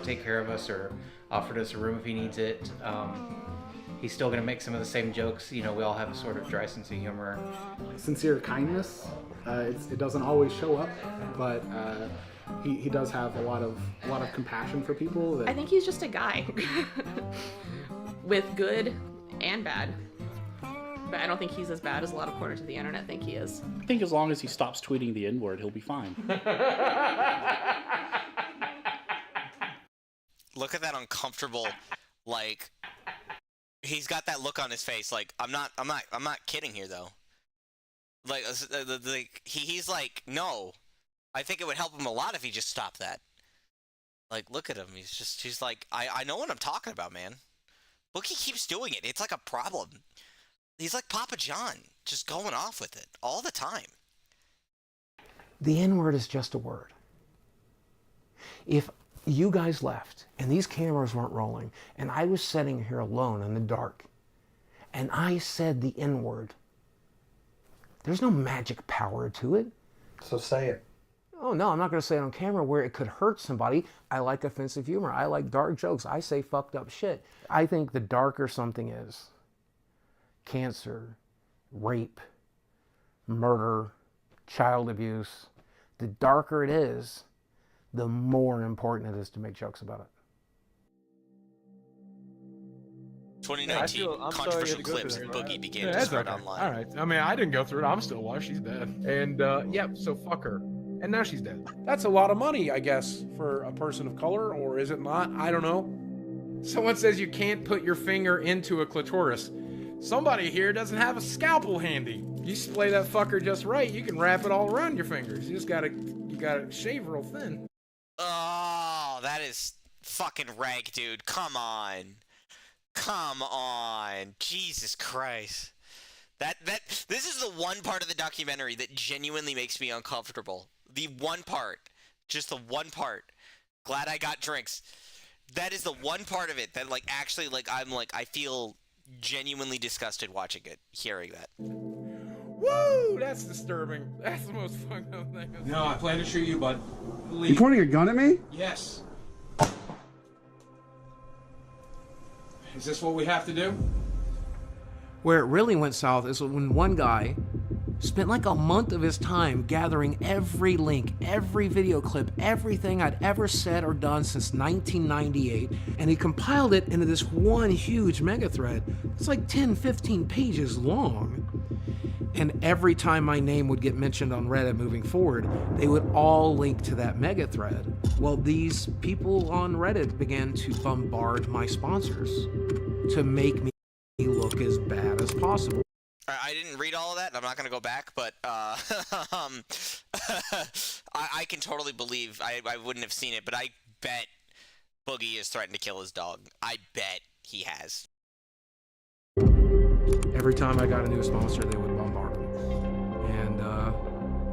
take care of us or offered us a room if he needs it. He's still going to make some of the same jokes. We all have a sort of dry sense of humor. Sincere kindness. It doesn't always show up, but he does have a lot of compassion for people. I think he's just a guy with good and bad. But I don't think he's as bad as a lot of corners of the internet think he is. I think as long as he stops tweeting the N-word, he'll be fine. Look at that uncomfortable, like, he's got that look on his face. Like, I'm not kidding here though. Like, he's like, no, I think it would help him a lot if he just stopped that. Like, look at him. He's like, I know what I'm talking about, man. Look, he keeps doing it. It's like a problem. He's like Papa John, just going off with it all the time. The N-word is just a word. If you guys left and these cameras weren't rolling and I was sitting here alone in the dark and I said the N-word, there's no magic power to it. So say it. Oh no, I'm not going to say it on camera where it could hurt somebody. I like offensive humor. I like dark jokes. I say fucked up shit. I think the darker something is, cancer, rape, murder, child abuse, the darker it is, the more important it is to make jokes about it. 2019 controversial clips. Boogie began to spread online. All right. I mean, I didn't go through it. I'm still alive. She's dead. And so fuck her. And now she's dead. That's a lot of money, I guess, for a person of color, or is it not? I don't know. Someone says you can't put your finger into a clitoris. Somebody here doesn't have a scalpel handy. You splay that fucker just right, you can wrap it all around your fingers. You gotta shave real thin. Oh, that is fucking rank, dude. Come on. Come on. Jesus Christ. This is the one part of the documentary that genuinely makes me uncomfortable. The one part. Just the one part. Glad I got drinks. That is the one part of it that, like, actually, like, I feel genuinely disgusted watching it, hearing that. Woo! That's disturbing. That's the most fucked up thing. No, I plan to shoot you, bud. Leave. You pointing a gun at me? Yes. Is this what we have to do? Where it really went south is when one guy spent like a month of his time gathering every link, every video clip, everything I'd ever said or done since 1998, and he compiled it into this one huge mega thread. It's like 10, 15 pages long. And every time my name would get mentioned on Reddit moving forward, they would all link to that mega thread. Well, these people on Reddit began to bombard my sponsors to make me look as bad as possible. I didn't read all of that, and I'm not going to go back, but I can totally believe, I wouldn't have seen it, but I bet Boogie is threatened to kill his dog. I bet he has. Every time I got a new sponsor, they would bombard me. And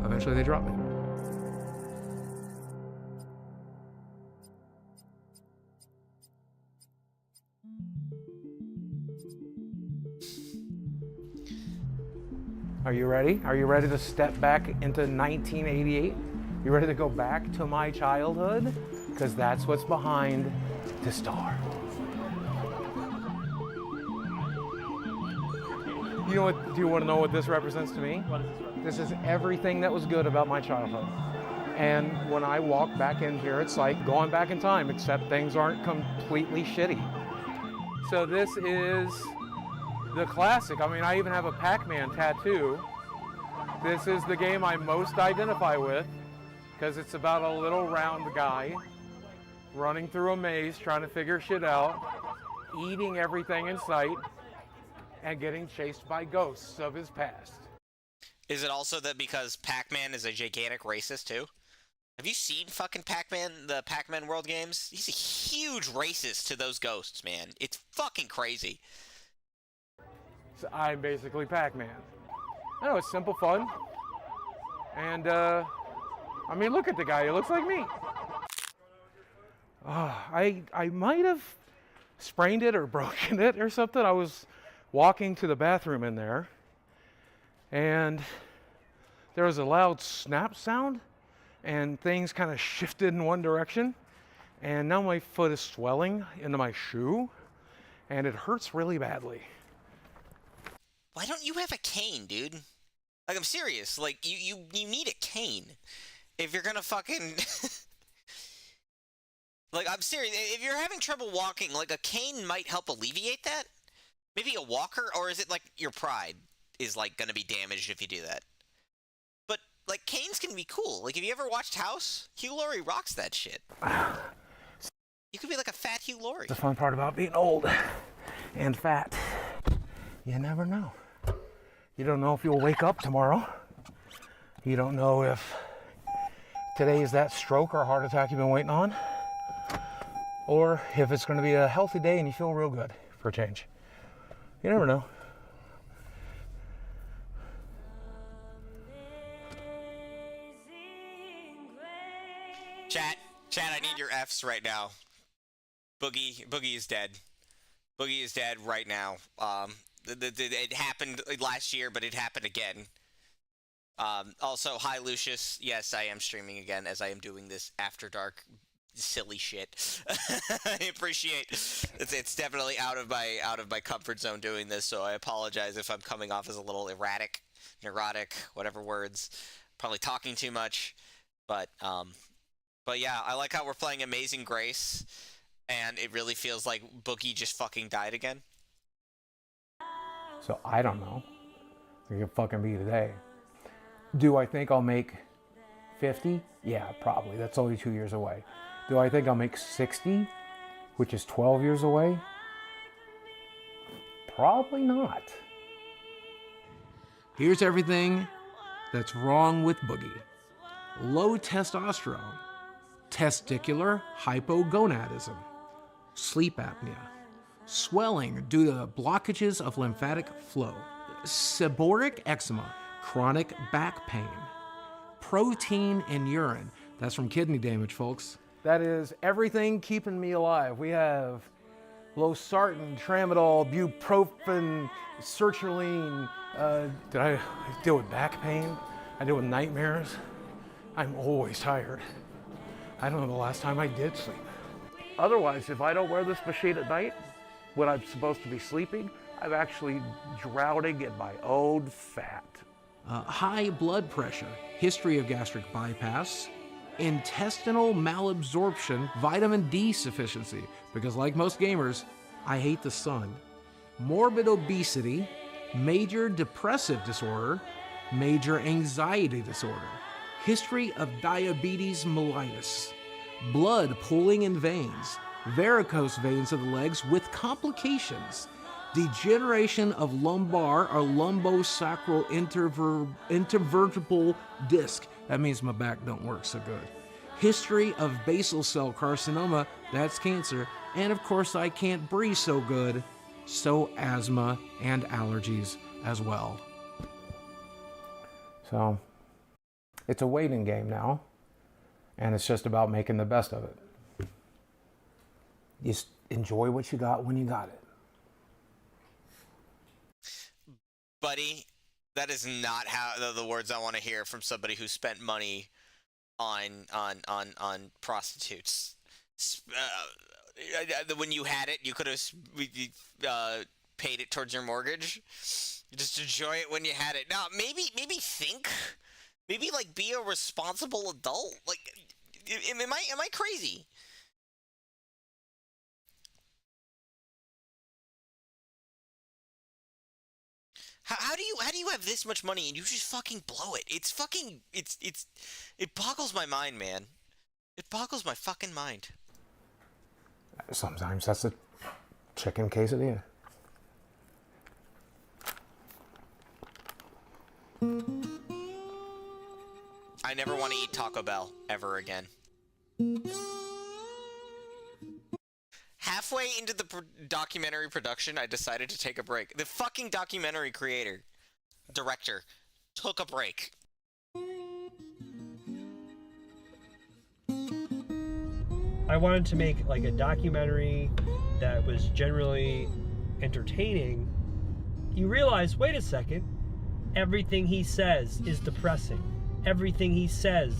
eventually they dropped me. Are you ready? Are you ready to step back into 1988? You ready to go back to my childhood? Because that's what's behind the star. You know what? Do you want to know what this represents to me? What does this represent? This is everything that was good about my childhood. And when I walk back in here, it's like going back in time, except things aren't completely shitty. So this is the classic. I mean, I even have a Pac-Man tattoo. This is the game I most identify with because it's about a little round guy running through a maze, trying to figure shit out, eating everything in sight, and getting chased by ghosts of his past. Is it also that because Pac-Man is a gigantic racist too? Have you seen fucking Pac-Man, the Pac-Man World games? He's a huge racist to those ghosts, man. It's fucking crazy. So I'm basically Pac-Man. I know, it's simple fun. And, I mean, look at the guy. He looks like me. I might have sprained it or broken it or something. I was walking to the bathroom in there, and there was a loud snap sound, and things kind of shifted in one direction, and now my foot is swelling into my shoe, and it hurts really badly. Why don't you have a cane, dude? Like, I'm serious. Like, you need a cane if you're gonna fucking... Like, I'm serious. If you're having trouble walking, like, a cane might help alleviate that. Maybe a walker, or is it, like, your pride is, like, gonna be damaged if you do that? But, like, canes can be cool. Like, have you ever watched House? Hugh Laurie rocks that shit. You could be like a fat Hugh Laurie. The fun part about being old and fat, you never know. You don't know if you'll wake up tomorrow. You don't know if today is that stroke or heart attack you've been waiting on, or if it's going to be a healthy day and you feel real good for a change. You never know. Chat, I need your Fs right now. Boogie is dead. Boogie is dead right now. It happened last year, but it happened again. Also, hi Lucius. Yes, I am streaming again as I am doing this after dark silly shit. I appreciate it's definitely out of my comfort zone doing this, so I apologize if I'm coming off as a little erratic, neurotic, whatever words. Probably talking too much, but yeah, I like how we're playing Amazing Grace, and it really feels like Boogie just fucking died again. So I don't know. It could fucking be today. Do I think I'll make 50? Yeah, probably. That's only 2 years away. Do I think I'll make 60, which is 12 years away? Probably not. Here's everything that's wrong with Boogie. Low testosterone, testicular hypogonadism, sleep apnea, swelling due to blockages of lymphatic flow, seborrheic eczema, chronic back pain, protein in urine. That's from kidney damage, folks. That is everything keeping me alive. We have losartan, tramadol, bupropion, sertraline. Did I deal with back pain? I deal with nightmares. I'm always tired. I don't know the last time I did sleep. Otherwise, if I don't wear this machine at night, when I'm supposed to be sleeping, I'm actually drowning in my own fat. High blood pressure, history of gastric bypass, intestinal malabsorption, vitamin D sufficiency, because like most gamers, I hate the sun, morbid obesity, major depressive disorder, major anxiety disorder, history of diabetes mellitus, blood pooling in veins, varicose veins of the legs with complications, degeneration of lumbar or lumbosacral intervertebral disc. That means my back don't work so good. History of basal cell carcinoma, that's cancer. And of course I can't breathe so good, so asthma and allergies as well. So, it's a waiting game now, and it's just about making the best of it. Just enjoy what you got when you got it. Buddy, that is not how the words I want to hear from somebody who spent money on prostitutes. When you had it, you could have paid it towards your mortgage. Just enjoy it when you had it. Now, maybe think, maybe like be a responsible adult. Like, am I crazy? How do you have this much money and you just fucking blow it? It's fucking it boggles my mind, man. It boggles my fucking mind. Sometimes that's a chicken quesadilla. I never want to eat Taco Bell ever again. Halfway into the documentary production, I decided to take a break. The fucking documentary director, took a break. I wanted to make like a documentary that was generally entertaining. You realize, wait a second, everything he says is depressing. Everything he says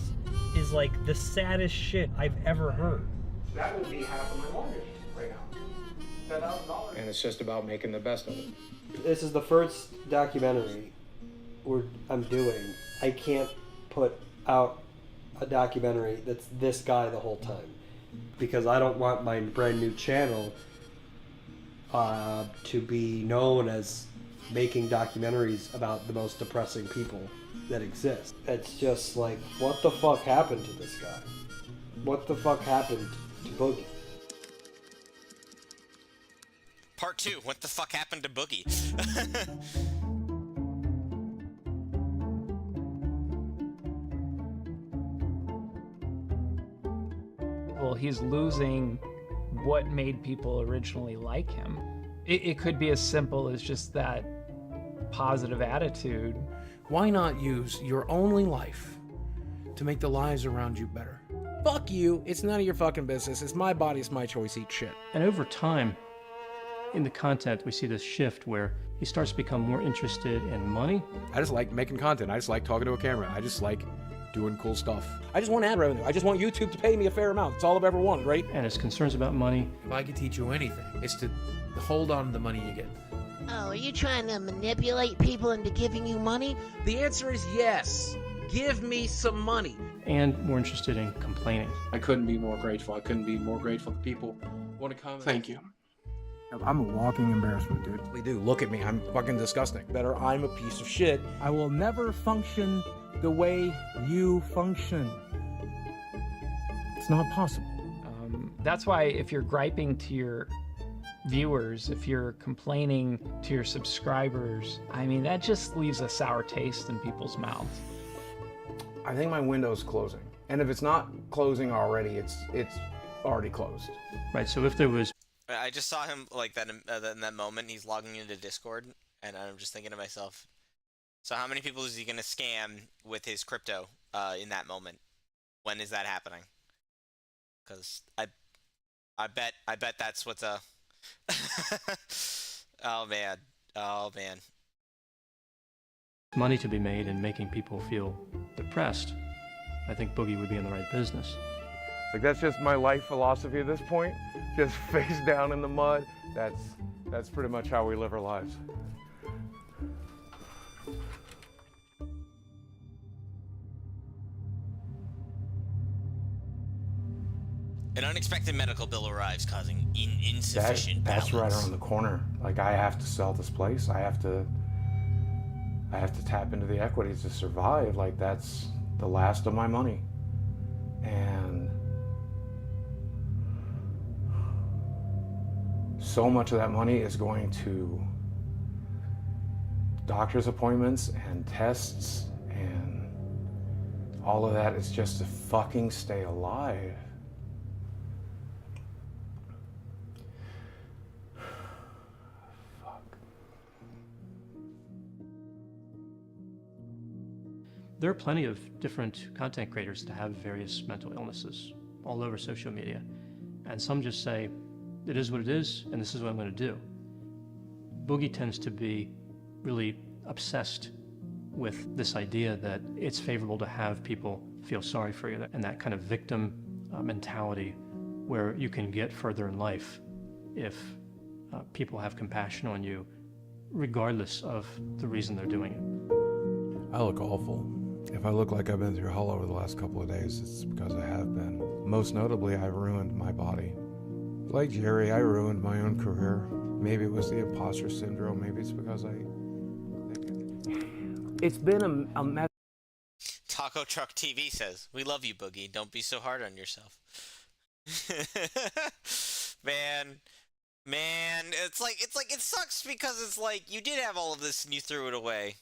is like the saddest shit I've ever heard. That would be half of my mortgage right now. $10,000. And it's just about making the best of it. This is the first documentary I'm doing. I can't put out a documentary that's this guy the whole time, because I don't want my brand new channel to be known as making documentaries about the most depressing people that exist. It's just like, what the fuck happened to this guy? What the fuck happened to Boogie? Part 2, what the fuck happened to Boogie? Well, he's losing what made people originally like him. It could be as simple as just that positive attitude. Why not use your only life to make the lives around you better? Fuck you, it's none of your fucking business. It's my body, it's my choice, eat shit. And over time, in the content, we see this shift where he starts to become more interested in money. I just like making content. I just like talking to a camera. I just like doing cool stuff. I just want ad revenue. I just want YouTube to pay me a fair amount. That's all I've ever wanted, right? And his concerns about money. If I could teach you anything, it's to hold on to the money you get. Oh, are you trying to manipulate people into giving you money? The answer is yes. Give me some money. And more interested in complaining. I couldn't be more grateful. I couldn't be more grateful that people want to come. Thank you. I'm a walking embarrassment, dude. We do. Look at me. I'm fucking disgusting. Better, I'm a piece of shit. I will never function the way you function. It's not possible. That's why if you're griping to your viewers, if you're complaining to your subscribers, I mean, that just leaves a sour taste in people's mouths. I think my window's closing. And if it's not closing already, it's already closed. Right, so if there was... I just saw him like that in that moment. He's logging into Discord, and I'm just thinking to myself, so how many people is he gonna scam with his crypto in that moment? When is that happening? Because I bet that's what's oh man, money to be made and making people feel depressed, I think Boogie would be in the right business. Like, that's just my life philosophy at this point. Just face down in the mud. That's pretty much how we live our lives. An unexpected medical bill arrives, causing insufficient That's right balance. around the corner. Like, I have to sell this place. I have to tap into the equities to survive. Like, that's the last of my money. And so much of that money is going to doctor's appointments and tests, and all of that is just to fucking stay alive. There are plenty of different content creators that have various mental illnesses all over social media. And some just say, it is what it is, and this is what I'm going to do. Boogie tends to be really obsessed with this idea that it's favorable to have people feel sorry for you, and that kind of victim mentality where you can get further in life if people have compassion on you, regardless of the reason they're doing it. I look awful. If I look like I've been through hell over the last couple of days, it's because I have been. Most notably, I ruined my body. Like Jerry, I ruined my own career. Maybe it was the imposter syndrome. Maybe it's because it's been a mess. Taco Truck TV says, "We love you, Boogie. Don't be so hard on yourself." man, it's like it sucks because it's like you did have all of this and you threw it away.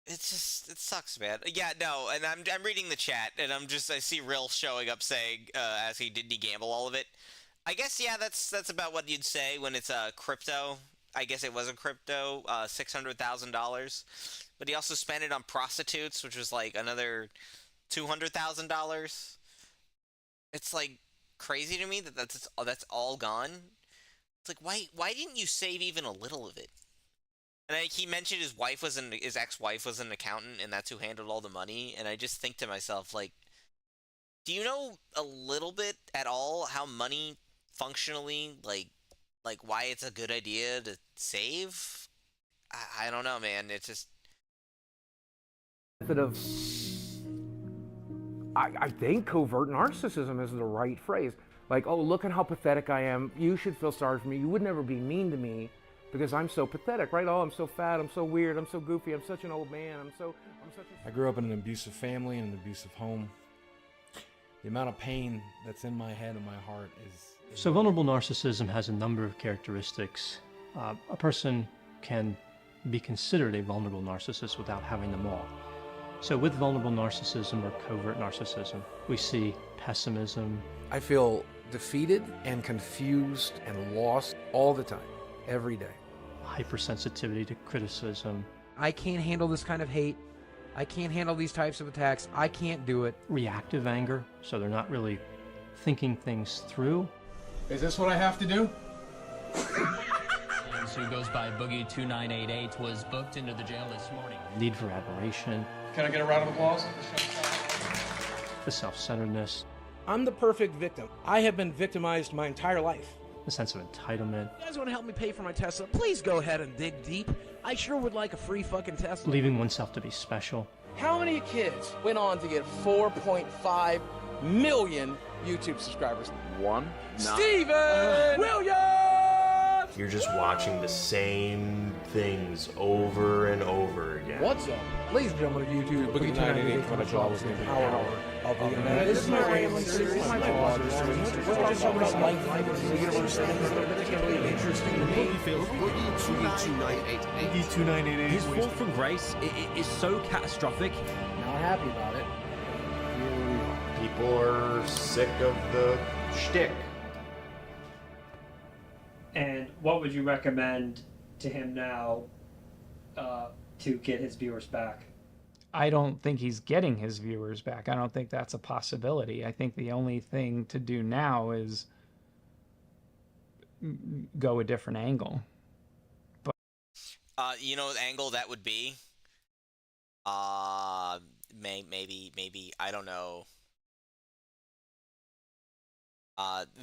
It sucks, man. Yeah, no, and I'm reading the chat, and I see Rill showing up saying, asking, didn't he gamble all of it? I guess, yeah, that's about what you'd say when it's crypto. I guess it was a crypto, $600,000. But he also spent it on prostitutes, which was like another $200,000. It's like, crazy to me that that's all gone. It's like, why didn't you save even a little of it? And he mentioned his ex-wife was an accountant, and that's who handled all the money. And I just think to myself, like, do you know a little bit at all how money functionally, like why it's a good idea to save? I don't know, man. It's just I think covert narcissism is the right phrase. Like, oh, look at how pathetic I am. You should feel sorry for me. You would never be mean to me because I'm so pathetic, right? Oh, I'm so fat. I'm so weird. I'm so goofy. I'm such an old man. I grew up in an abusive family and an abusive home. The amount of pain that's in my head and my heart is... So vulnerable narcissism has a number of characteristics. A person can be considered a vulnerable narcissist without having them all. So with vulnerable narcissism or covert narcissism, we see pessimism. I feel defeated and confused and lost all the time, every day. Hypersensitivity to criticism. I can't handle this kind of hate. I can't handle these types of attacks. I can't do it. Reactive anger, so they're not really thinking things through. Is this what I have to do? Who goes by Boogie2988 was booked into the jail this morning. Need for admiration. Can I get a round of applause? The self-centeredness. I'm the perfect victim. I have been victimized my entire life. The sense of entitlement. You guys want to help me pay for my Tesla? Please go ahead and dig deep. I sure would like a free fucking Tesla. Believing oneself to be special. How many kids went on to get 4.5 million YouTube subscribers? One. Steven Williams! You're just watching the same things over and over again. What's up? Ladies and gentlemen of YouTube, Boogie2988 coming at you all with the power of the internet. This is my rambling series, my vlogger series. We're just talking about life, the universe, things that are particularly interesting to me. Boogie2988. His fall from grace is so catastrophic. Not happy about it. People are sick of the shtick. And what would you recommend to him now to get his viewers back? I don't think he's getting his viewers back. I don't think that's a possibility. I think the only thing to do now is go a different angle. But you know the angle that would be? Maybe I don't know.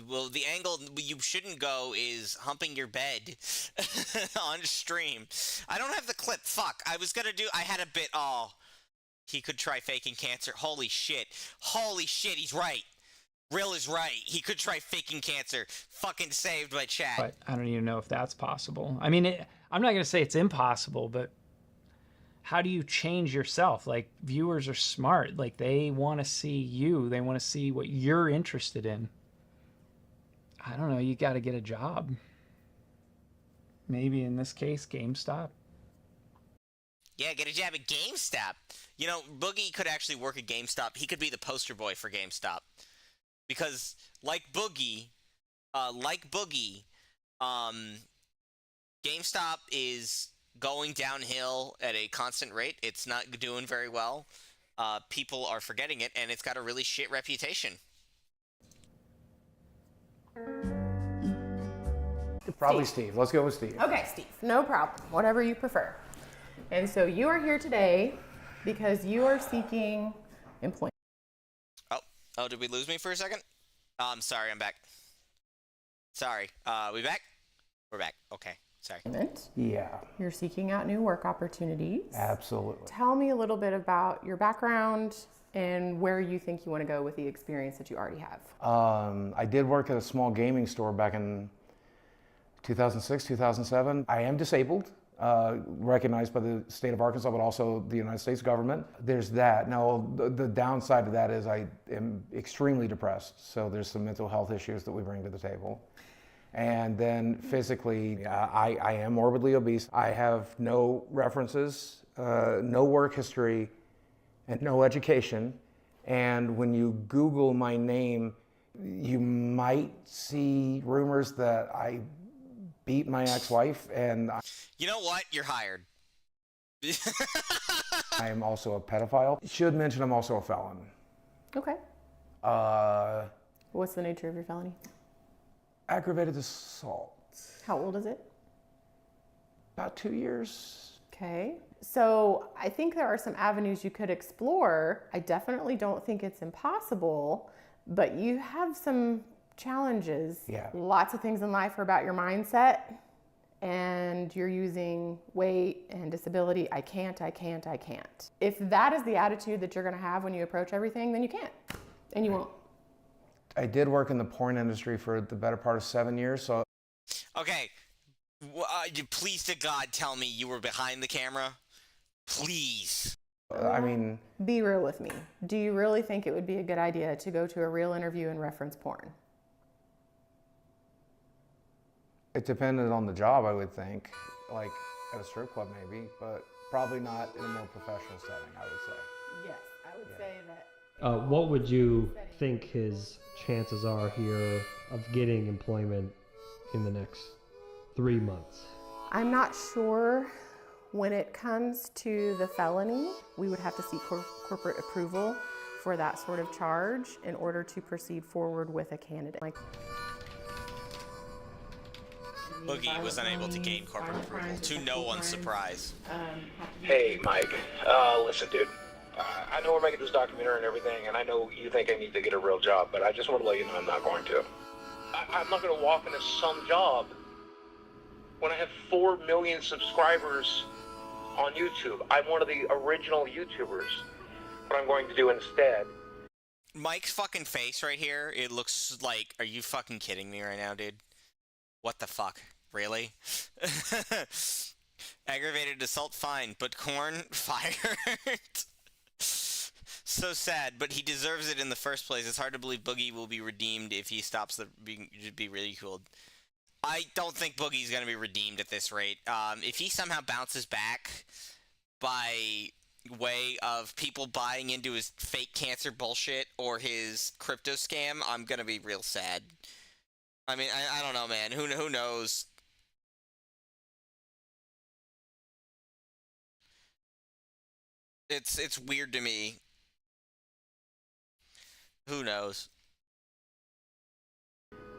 Well, the angle you shouldn't go is humping your bed on stream. I don't have the clip. Fuck. I had a bit. Oh, he could try faking cancer. Holy shit. Holy shit, he's right. Rill is right. He could try faking cancer. Fucking saved by chat. But I don't even know if that's possible. I mean, I'm not going to say it's impossible, but how do you change yourself? Like, viewers are smart. Like, they want to see you. They want to see what you're interested in. I don't know, you got to get a job. Maybe in this case, GameStop. Yeah, get a job at GameStop. You know, Boogie could actually work at GameStop. He could be the poster boy for GameStop. Because, like Boogie, GameStop is going downhill at a constant rate. It's not doing very well. People are forgetting it, and it's got a really shit reputation. Probably Steve. Let's go with Steve. Okay, Steve. No problem. Whatever you prefer. And so you are here today because you are seeking employment. Oh, did we lose me for a second? I'm sorry, I'm back. Sorry. We back? We're back. Okay. Sorry. Yeah. You're seeking out new work opportunities. Absolutely. Tell me a little bit about your background and where you think you want to go with the experience that you already have. I did work at a small gaming store back in 2006, 2007. I am disabled, recognized by the state of Arkansas, but also the United States government. There's that. Now, the downside to that is I am extremely depressed, so there's some mental health issues that we bring to the table. And then physically, I am morbidly obese. I have no references, no work history, and no education. And when you Google my name, you might see rumors that I beat my ex-wife, and you know what? You're hired. I am also a pedophile. Should mention I'm also a felon. Okay. What's the nature of your felony? Aggravated assault. How old is it? About 2 years. Okay. So I think there are some avenues you could explore. I definitely don't think it's impossible, but you have some challenges. Yeah. Lots of things in life are about your mindset, and you're using weight and disability. I can't. If that is the attitude that you're going to have when you approach everything, then you can't, and you won't. I did work in the porn industry for the better part of 7 years, so. Okay, please to God tell me you were behind the camera. Please. I mean, be real with me. Do you really think it would be a good idea to go to a real interview and reference porn? it depended on the job, I would think. Like at a strip club maybe, but probably not in a more professional setting, I would say. Yes, I would say that. What would you think his chances are here of getting employment in the next 3 months? I'm not sure. When it comes to the felony, we would have to seek corporate approval for that sort of charge in order to proceed forward with a candidate. Boogie was unable to gain corporate approval, to no one's surprise. Hey, Mike. Listen, dude. I know we're making this documentary and everything, and I know you think I need to get a real job, but I just want to let you know I'm not going to. I'm not going to walk into some job when I have 4 million subscribers on YouTube. I'm one of the original YouTubers. What I'm going to do instead... Mike's fucking face right here, it looks like... Are you fucking kidding me right now, dude? What the fuck? Really? Aggravated assault, fine, but corn, fired? So sad, but he deserves it in the first place. It's hard to believe Boogie will be redeemed if he stops being ridiculed. I don't think Boogie's going to be redeemed at this rate. If he somehow bounces back by way of people buying into his fake cancer bullshit or his crypto scam, I'm going to be real sad. I mean, I don't know, man. Who knows? It's weird to me. Who knows?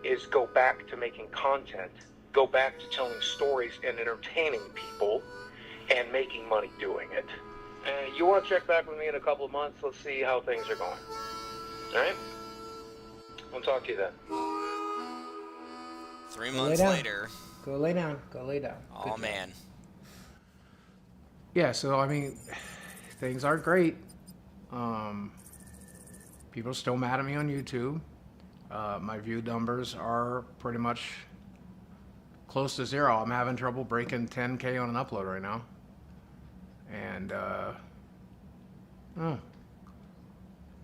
Is go back to making content, go back to telling stories and entertaining people, and making money doing it. You want to check back with me in a couple of months? Let's see how things are going. All right? I'll talk to you then. 3 months later. Go lay down. Go lay down. Oh, man. Yeah, so, I mean, things aren't great. People are still mad at me on YouTube. My view numbers are pretty much close to zero. I'm having trouble breaking 10K on an upload right now. And,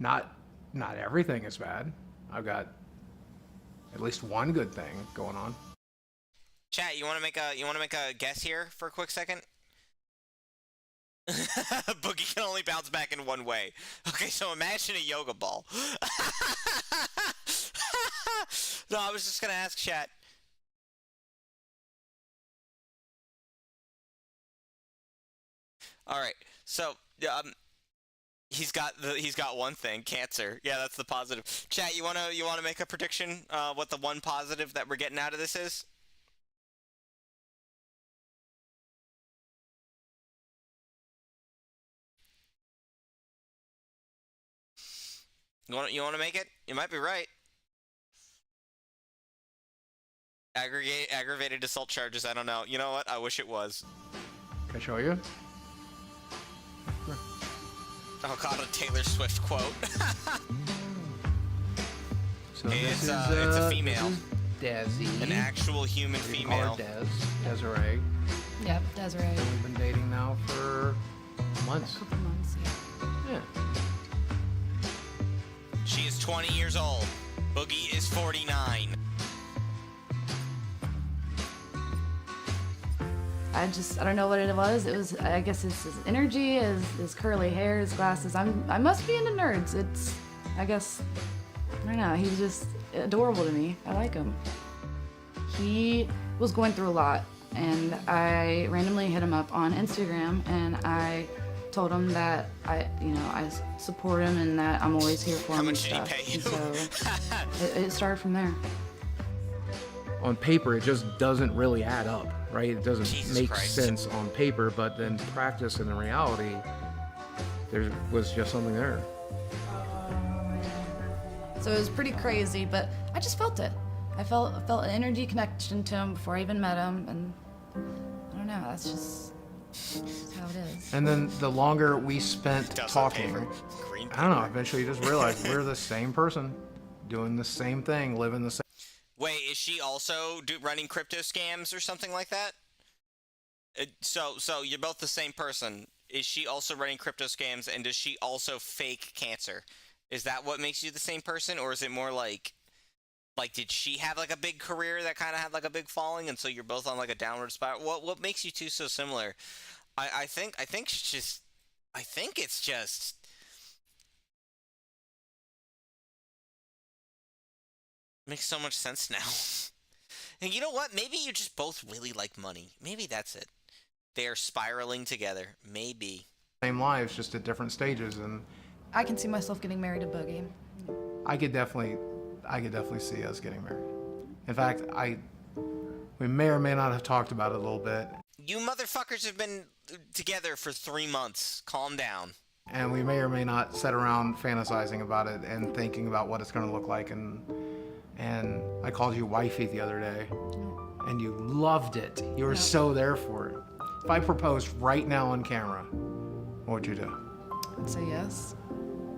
not everything is bad. I've got at least one good thing going on. Chat, you want to make a guess here for a quick second? Boogie can only bounce back in one way. Okay, so imagine a yoga ball. No, I was just gonna ask chat. All right, so he's got one thing, cancer. Yeah, that's the positive. Chat, you wanna make a prediction? What the one positive that we're getting out of this is? You want to make it? You might be right. Aggravated assault charges. I don't know. You know what? I wish it was. Can I show you? Oh god, a Taylor Swift quote. So it's a female. Desi. An actual human female. Desiree. Yep, Desiree. We've been dating now for months. A couple months, Yeah. She is 20 years old. Boogie is 49. I don't know what it was. It was, I guess it's his energy, his curly hair, his glasses. I must be into nerds. I guess, I don't know. He's just adorable to me. I like him. He was going through a lot, and I randomly hit him up on Instagram, and I told him that I support him and that I'm always here for him. How much and did he stuff. pay you? And so it started from there. On paper, it just doesn't really add up, right? It doesn't make Christ. sense on paper, but then practice and in reality, there was just something there. So it was pretty crazy, but I just felt it. I felt an energy connection to him before I even met him, and I don't know, that's just how it is. And then the longer we spent talking, I don't know, eventually you just realize we're the same person, doing the same thing, living the same. Wait, is she also running crypto scams or something like that? So you're both the same person. Is she also running crypto scams, and does she also fake cancer? Is that what makes you the same person, or is it more like did she have like a big career that kind of had like a big falling, and so you're both on like a downward spiral? What makes you two so similar? I think it's just makes so much sense now. And you know what? Maybe you just both really like money. Maybe that's it. They're spiraling together. Maybe. Same lives, just at different stages, and I can see myself getting married to Boogie. I could definitely see us getting married. In fact, we may or may not have talked about it a little bit. You motherfuckers have been together for 3 months. Calm down. And we may or may not sit around fantasizing about it and thinking about what it's going to look like. And I called you wifey the other day, and you loved it. You were so there for it. If I proposed right now on camera, what would you do? I'd say yes.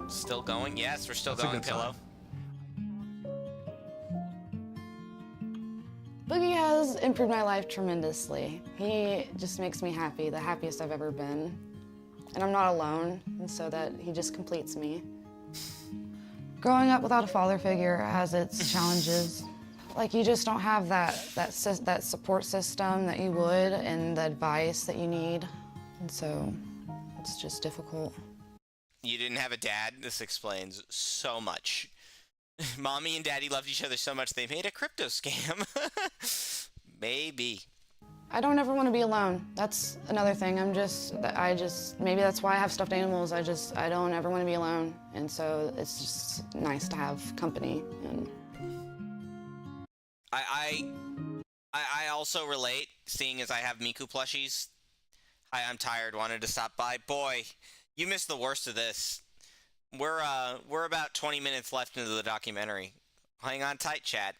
Still going? Yes, we're still That's a going, good Pillow. Boogie has improved my life tremendously. He just makes me happy, the happiest I've ever been. And I'm not alone, and so that he just completes me. Growing up without a father figure has its challenges. Like, you just don't have that support system that you would and the advice that you need. And so it's just difficult. You didn't have a dad? This explains so much. Mommy and Daddy loved each other so much they made a crypto scam. Maybe. I don't ever want to be alone. That's another thing. Maybe that's why I have stuffed animals. I don't ever want to be alone. And so it's just nice to have company. And I also relate, seeing as I have Miku plushies. Hi, I'm tired, wanted to stop by. Boy, you missed the worst of this. We're about 20 minutes left into the documentary. Hang on tight, chat.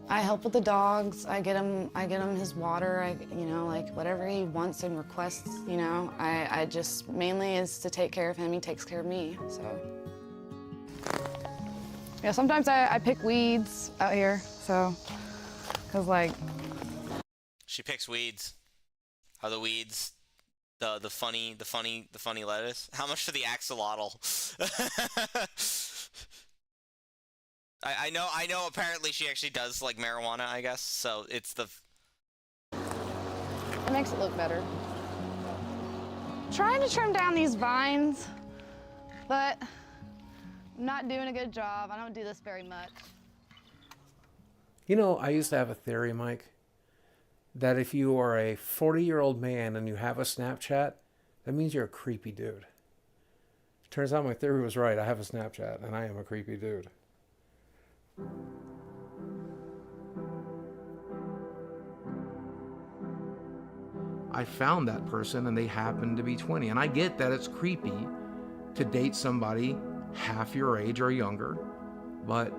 I help with the dogs. I get him his water. Like whatever he wants and requests. I just mainly is to take care of him. He takes care of me. So yeah, sometimes I pick weeds out here. So, cause like She picks weeds. Are the weeds the funny lettuce? How much for the axolotl? I know apparently she actually does like marijuana, I guess, so it's the... It makes it look better. Trying to trim down these vines, but I'm not doing a good job. I don't do this very much. You know, I used to have a theory, Mike, that if you are a 40-year-old man and you have a Snapchat, that means you're a creepy dude. Turns out my theory was right. I have a Snapchat, and I am a creepy dude. I found that person and they happened to be 20. And I get that it's creepy to date somebody half your age or younger, but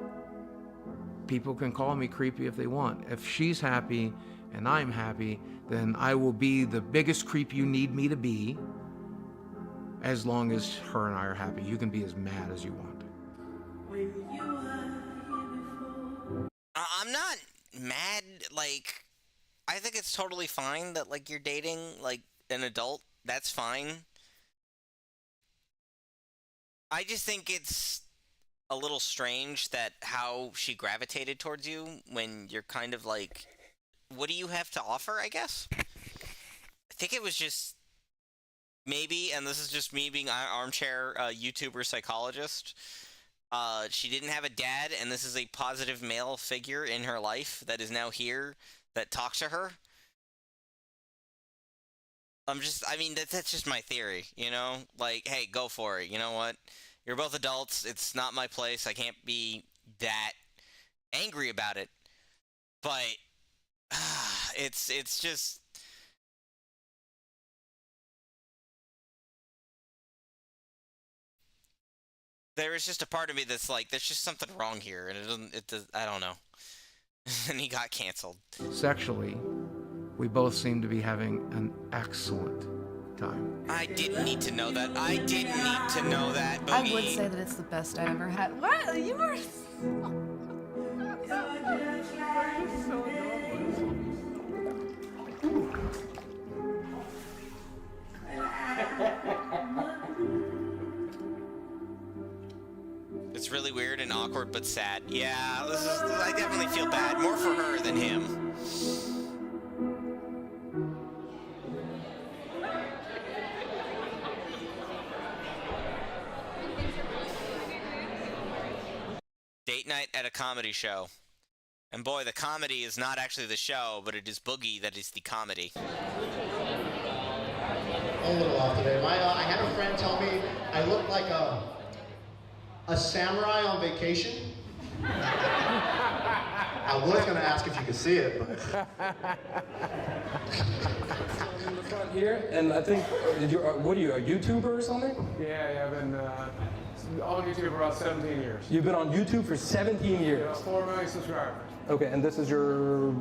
people can call me creepy if they want. If she's happy and I'm happy, then I will be the biggest creep you need me to be, as long as her and I are happy. You can be as mad as you want. I'm not mad, like, I think it's totally fine that, like, you're dating, like, an adult. That's fine. I just think it's a little strange that how she gravitated towards you when you're kind of like, what do you have to offer, I guess? I think it was just maybe, and this is just me being an armchair YouTuber psychologist, she didn't have a dad, and this is a positive male figure in her life that is now here that talks to her. I mean, that's just my theory, you know? Like, hey, go for it. You know what? You're both adults. It's not my place. I can't be that angry about it. But it's just... There is just a part of me that's like, there's just something wrong here, and I don't know. And he got canceled. Sexually, we both seem to be having an excellent time. I didn't need to know that. I didn't need to know that, Boogie. I would say that it's the best I ever had. What? You were... It's really weird and awkward, but sad. Yeah, I definitely feel bad. More for her than him. Date night at a comedy show. And boy, the comedy is not actually the show, but it is Boogie that is the comedy. A little off today. I had a friend tell me I look like a samurai on vacation. I was going to ask if you could see it, but... in the front here, and I think, what are you, a YouTuber or something? Yeah, I've been on YouTube for about 17 years. You've been on YouTube for 17 years? 4 million subscribers. Okay, and this is your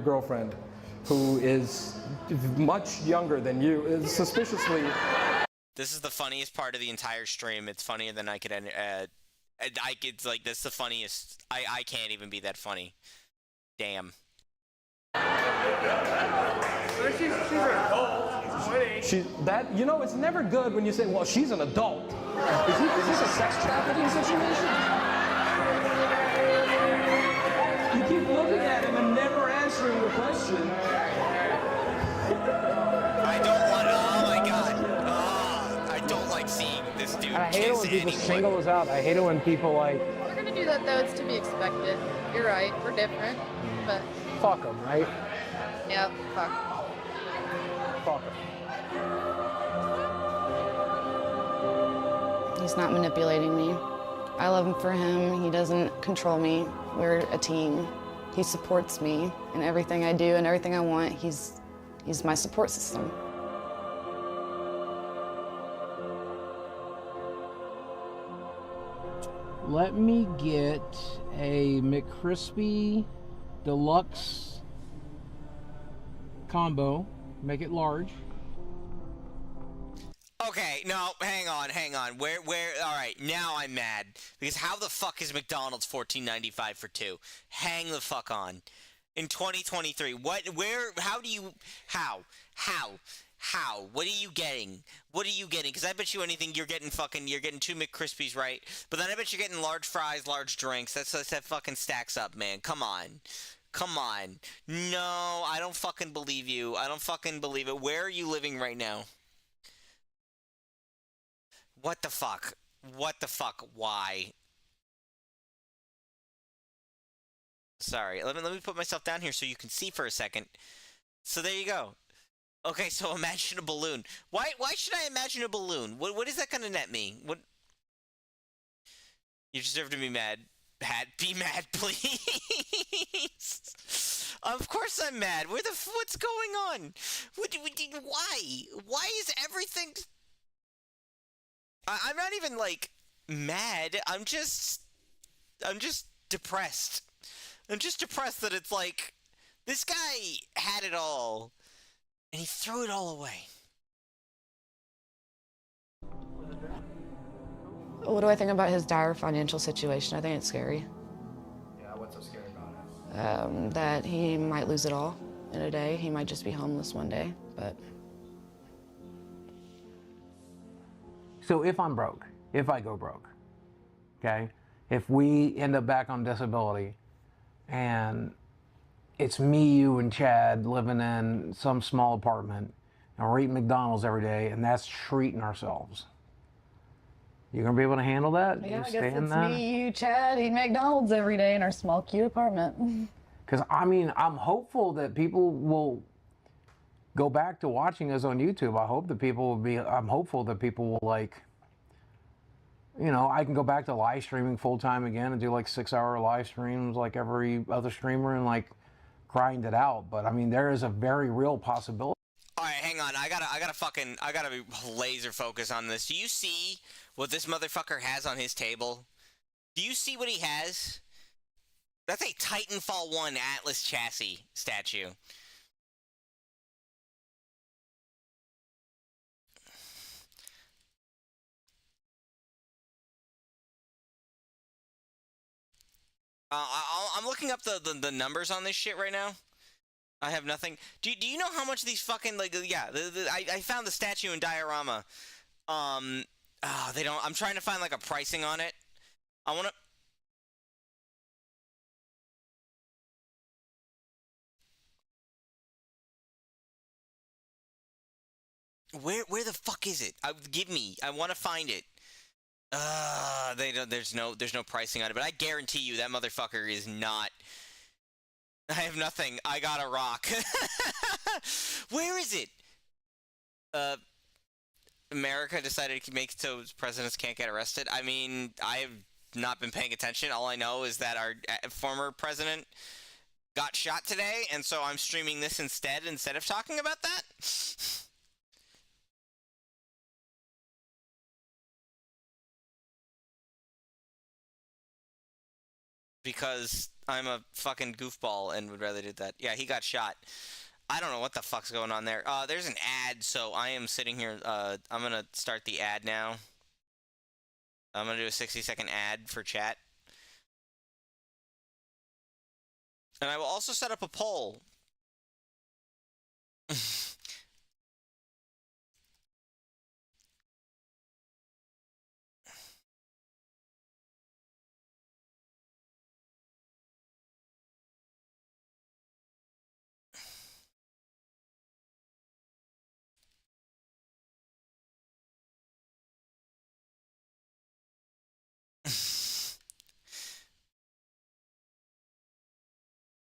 girlfriend, who is much younger than you, suspiciously. This is the funniest part of the entire stream. It's funnier than I could it's like, this is the funniest. I can't even be that funny. Damn. She's an adult. She's 20. You know, it's never good when you say, well, she's an adult. Is this a sex trafficking situation? You keep looking at him and never answering the question. I don't want to, oh my god. I don't like seeing this dude I hate it when people single us out. I hate it when people like... We're gonna do that though, it's to be expected. You're right, we're different, but... Fuck them, right? Yep, fuck. Fuck them. He's not manipulating me. I love him for him. He doesn't control me. We're a team. He supports me in everything I do and everything I want. He's my support system. Let me get a McCrispy Deluxe combo. Make it large. Okay, no, hang on. Where, alright, now I'm mad. Because how the fuck is McDonald's $14.95 for 2? Hang the fuck on. In 2023, how? What are you getting? Because I bet you anything you're getting 2 McCrispies, right? But then I bet you're getting large fries, large drinks. That fucking stacks up, man. Come on. No, I don't fucking believe you. I don't fucking believe it. Where are you living right now? What the fuck? Why? Sorry, let me put myself down here so you can see for a second. So there you go. Okay, so imagine a balloon. Why should I imagine a balloon? What is that gonna net me? What? You deserve to be mad. Be mad, please. Of course I'm mad. What's going on? Why? Why is everything? I'm not even like mad. I'm just depressed. I'm just depressed that it's like this guy had it all and he threw it all away. What do I think about his dire financial situation? I think it's scary. Yeah, what's so scary about it? That he might lose it all in a day. He might just be homeless one day, but... So if I'm broke, if I go broke, okay, if we end up back on disability and it's me, you, and Chad living in some small apartment and we're eating McDonald's every day and that's treating ourselves, you gonna be able to handle that? Yeah, You I stay guess in it's that? me, you, Chad, eating McDonald's every day in our small, cute apartment. Because, I mean, I'm hopeful that people will go back to watching us on YouTube. I hope that people will be, I'm hopeful that people will like, you know, I can go back to live streaming full time again and do like 6-hour live streams like every other streamer and like grind it out. But I mean, there is a very real possibility. All right, hang on. I gotta be laser focused on this. Do you see what this motherfucker has on his table? Do you see what he has? That's a Titanfall 1 Atlas chassis statue. I'm looking up the numbers on this shit right now. I have nothing. Do you know how much these fucking, like, yeah, I found the statue in Diorama. They don't, I'm trying to find like a pricing on it. I want to, where the fuck is it? Give me, I want to find it. They don't, there's no pricing on it, but I guarantee you that motherfucker is not. I have nothing. I got a rock. Where is it? America decided to make it so presidents can't get arrested. I mean, I have not been paying attention. All I know is that our former president got shot today, and so I'm streaming this instead of talking about that. Because I'm a fucking goofball and would rather do that. Yeah, he got shot. I don't know what the fuck's going on there. There's an ad, so I am sitting here. I'm going to start the ad now. I'm going to do a 60-second ad for chat. And I will also set up a poll.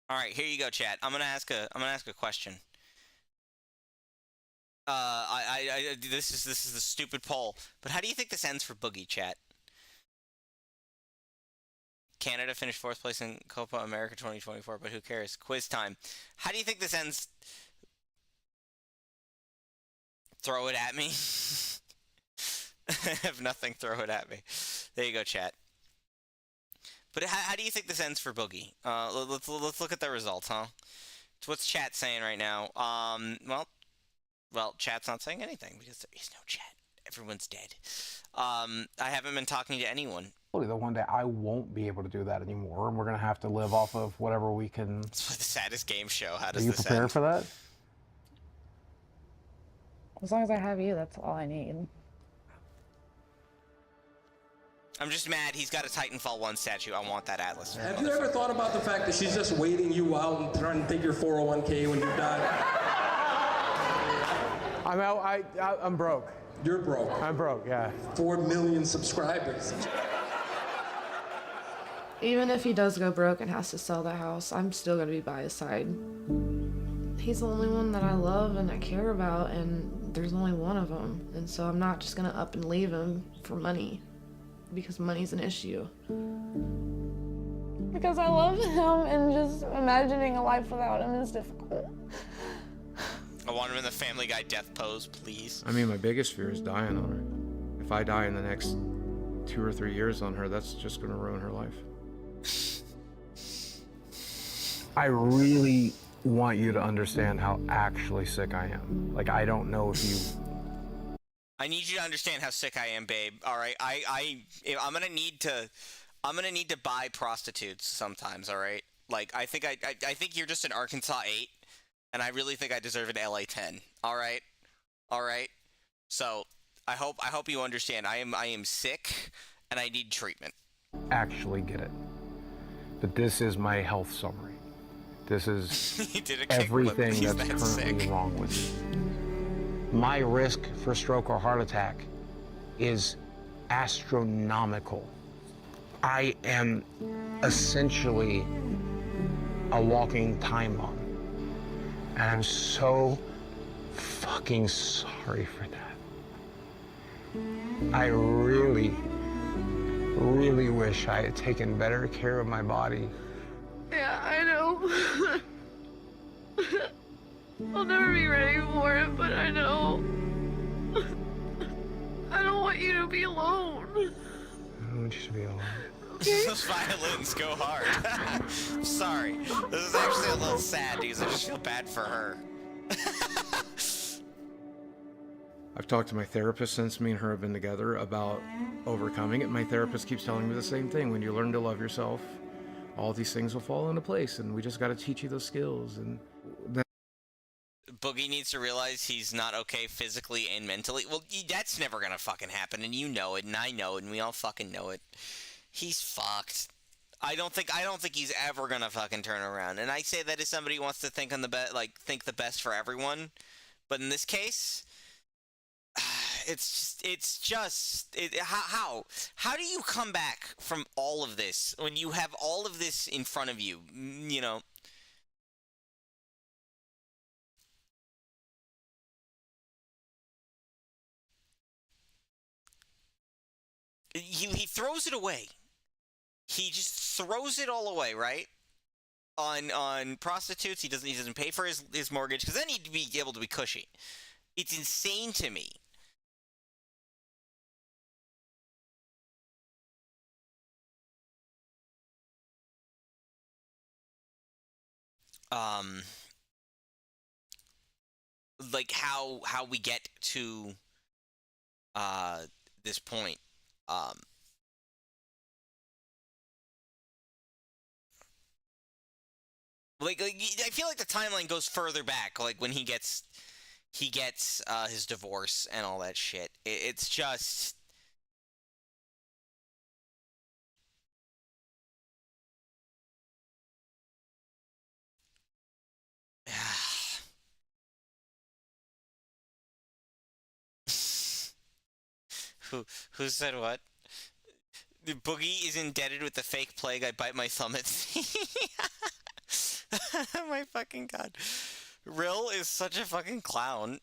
All right, here you go, chat. I'm gonna ask a question. This is the stupid poll. But how do you think this ends for Boogie, chat? Canada finished 4th place in Copa America 2024, but who cares? Quiz time. How do you think this ends? Throw it at me. I have nothing. Throw it at me. There you go, chat. But how do you think this ends for Boogie? Let's look at the results, huh? So what's chat saying right now? Well, chat's not saying anything because there is no chat. Everyone's dead. I haven't been talking to anyone. The one day I won't be able to do that anymore, and we're gonna have to live off of whatever we can. It's the saddest game show. How Are does you this prepared end? for that? As long as I have you, that's all I need. I'm just mad he's got a Titanfall 1 statue. I want that Atlas. Have you ever thought about the fact that she's just waiting you out and trying to take your 401k when you're done? I'm broke. You're broke. I'm broke, yeah. 4 million subscribers. Even if he does go broke and has to sell the house, I'm still gonna be by his side. He's the only one that I love and I care about, and there's only one of them. And so I'm not just gonna up and leave him for money, because money's an issue. Because I love him, and just imagining a life without him is difficult. I want him in the Family Guy death pose, please. I mean, my biggest fear is dying on her. If I die in the next 2 or 3 years on her, that's just going to ruin her life. I really want you to understand how actually sick I am. Like, I don't know if you... I need you to understand how sick I am, babe. All right, I'm gonna need to buy prostitutes sometimes. All right, like I think you're just an Arkansas 8, and I really think I deserve an LA 10. All right. So I hope you understand. I am sick, and I need treatment. Actually get it. But this is my health summary. This is He did a everything kickflip. He's that's that currently sick. wrong with you. My risk for stroke or heart attack is astronomical. I am essentially a walking time bomb. And I'm so fucking sorry for that. I really, really wish I had taken better care of my body. Yeah, I know. I'll never be ready for it, but I know. I don't want you to be alone. I don't want you to be alone. Those violins go hard. Sorry. This is actually a little sad because I just feel bad for her. I've talked to my therapist since me and her have been together about overcoming it. My therapist keeps telling me the same thing. When you learn to love yourself, all these things will fall into place, and we just got to teach you those skills. And Boogie needs to realize he's not okay physically and mentally. Well, that's never gonna fucking happen, and you know it, and I know it, and we all fucking know it. He's fucked. I don't think he's ever gonna fucking turn around. And I say that as somebody who wants to think on the think the best for everyone. But in this case, how do you come back from all of this when you have all of this in front of you? You know. He throws it away. He just throws it all away, right? On prostitutes, he doesn't pay for his mortgage, because then he'd be able to be cushy. It's insane to me. Like how we get to this point. Like I feel like the timeline goes further back, like when he gets his divorce and all that shit. It's just who said what? The Boogie is indebted with the fake plague. I bite my thumb at. Oh my fucking god. Rill is such a fucking clown.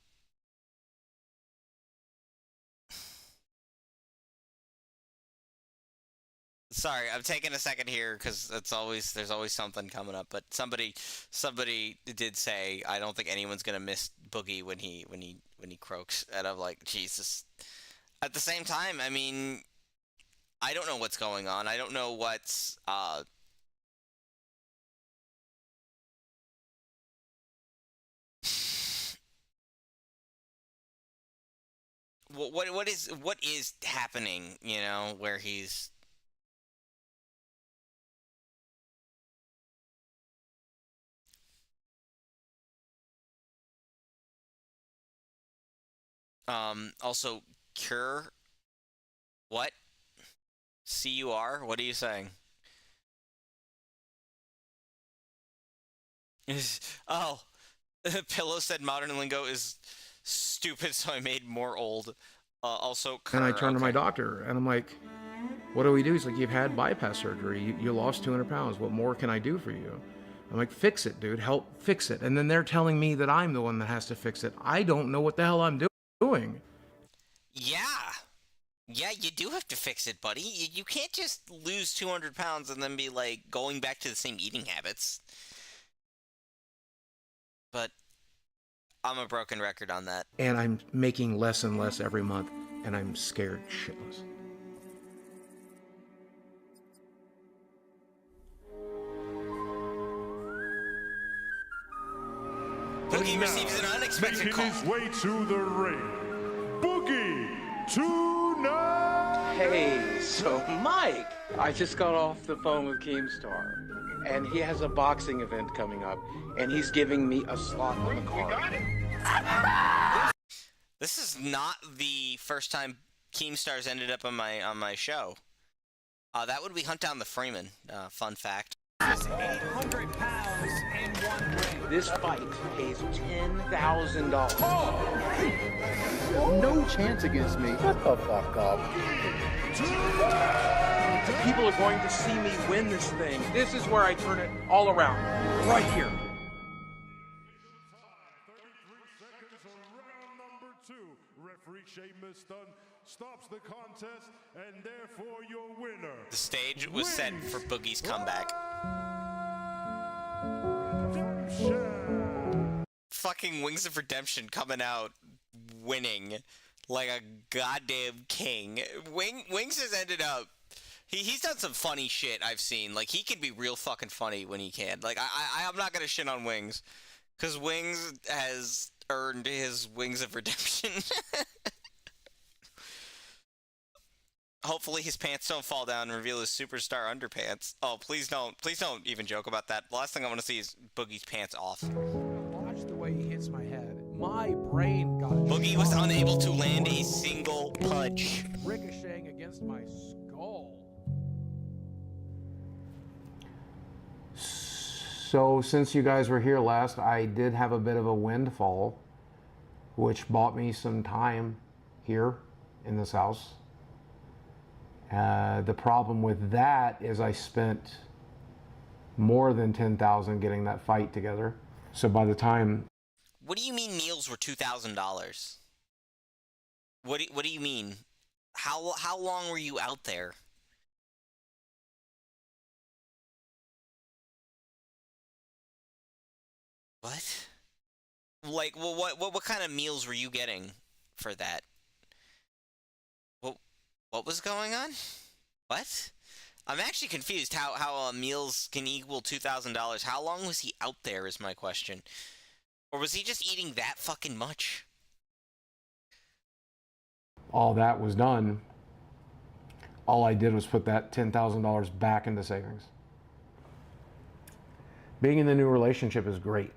Sorry, I'm taking a second here because there's always something coming up. But somebody did say I don't think anyone's gonna miss Boogie when he croaks, and I'm like, Jesus. At the same time, I mean, I don't know what's going on. I don't know what's what is happening, you know, where he's also cure what? C-U-R? What are you saying? Oh, Pillow said modern lingo is stupid, so I made more old. Also, cur, and I turned to my doctor, and I'm like, what do we do? He's like, you've had bypass surgery. You lost 200 pounds. What more can I do for you? I'm like, fix it, dude. Help fix it. And then they're telling me that I'm the one that has to fix it. I don't know what the hell I'm doing. Yeah, you do have to fix it, buddy. You can't just lose 200 pounds and then be, like, going back to the same eating habits. But I'm a broken record on that. And I'm making less and less every month, and I'm scared shitless. Boogie receives an unexpected call. Making his way to the ring, Boogie2988. Hey, so Mike, I just got off the phone with Keemstar, and he has a boxing event coming up, and he's giving me a slot on the card. This is not the first time Keemstar's ended up on my show. That would be Hunt Down the Freeman. Fun fact. 800 pounds in one ring. This fight pays $10,000. Oh! No chance against me. Shut the fuck up. People are going to see me win this thing. This is where I turn it all around. Right here. Sheamus done stops the contest, and therefore your winner. The stage was set for Boogie's comeback. Fucking Wings of Redemption coming out winning like a goddamn king. Wings has ended up. He's done some funny shit I've seen. Like, he can be real fucking funny when he can. Like, I'm not gonna shit on Wings, because Wings has earned his Wings of Redemption. Hopefully his pants don't fall down and reveal his superstar underpants. Oh, please don't even joke about that. The last thing I want to see is Boogie's pants off. Watch the way he hits my head. My brain got Boogie was unable to land a single punch. Ricocheting against my skull. So since you guys were here last, I did have a bit of a windfall, which bought me some time here in this house. The problem with that is I spent more than $10,000 getting that fight together. So by the time... What do you mean meals were $2,000? What do you mean? How long were you out there? What? Like, well, what kind of meals were you getting for that? What was going on? What? I'm actually confused how meals can equal $2,000. How long was he out there is my question. Or was he just eating that fucking much? All that was done, all I did was put that $10,000 back into savings. Being in the new relationship is great,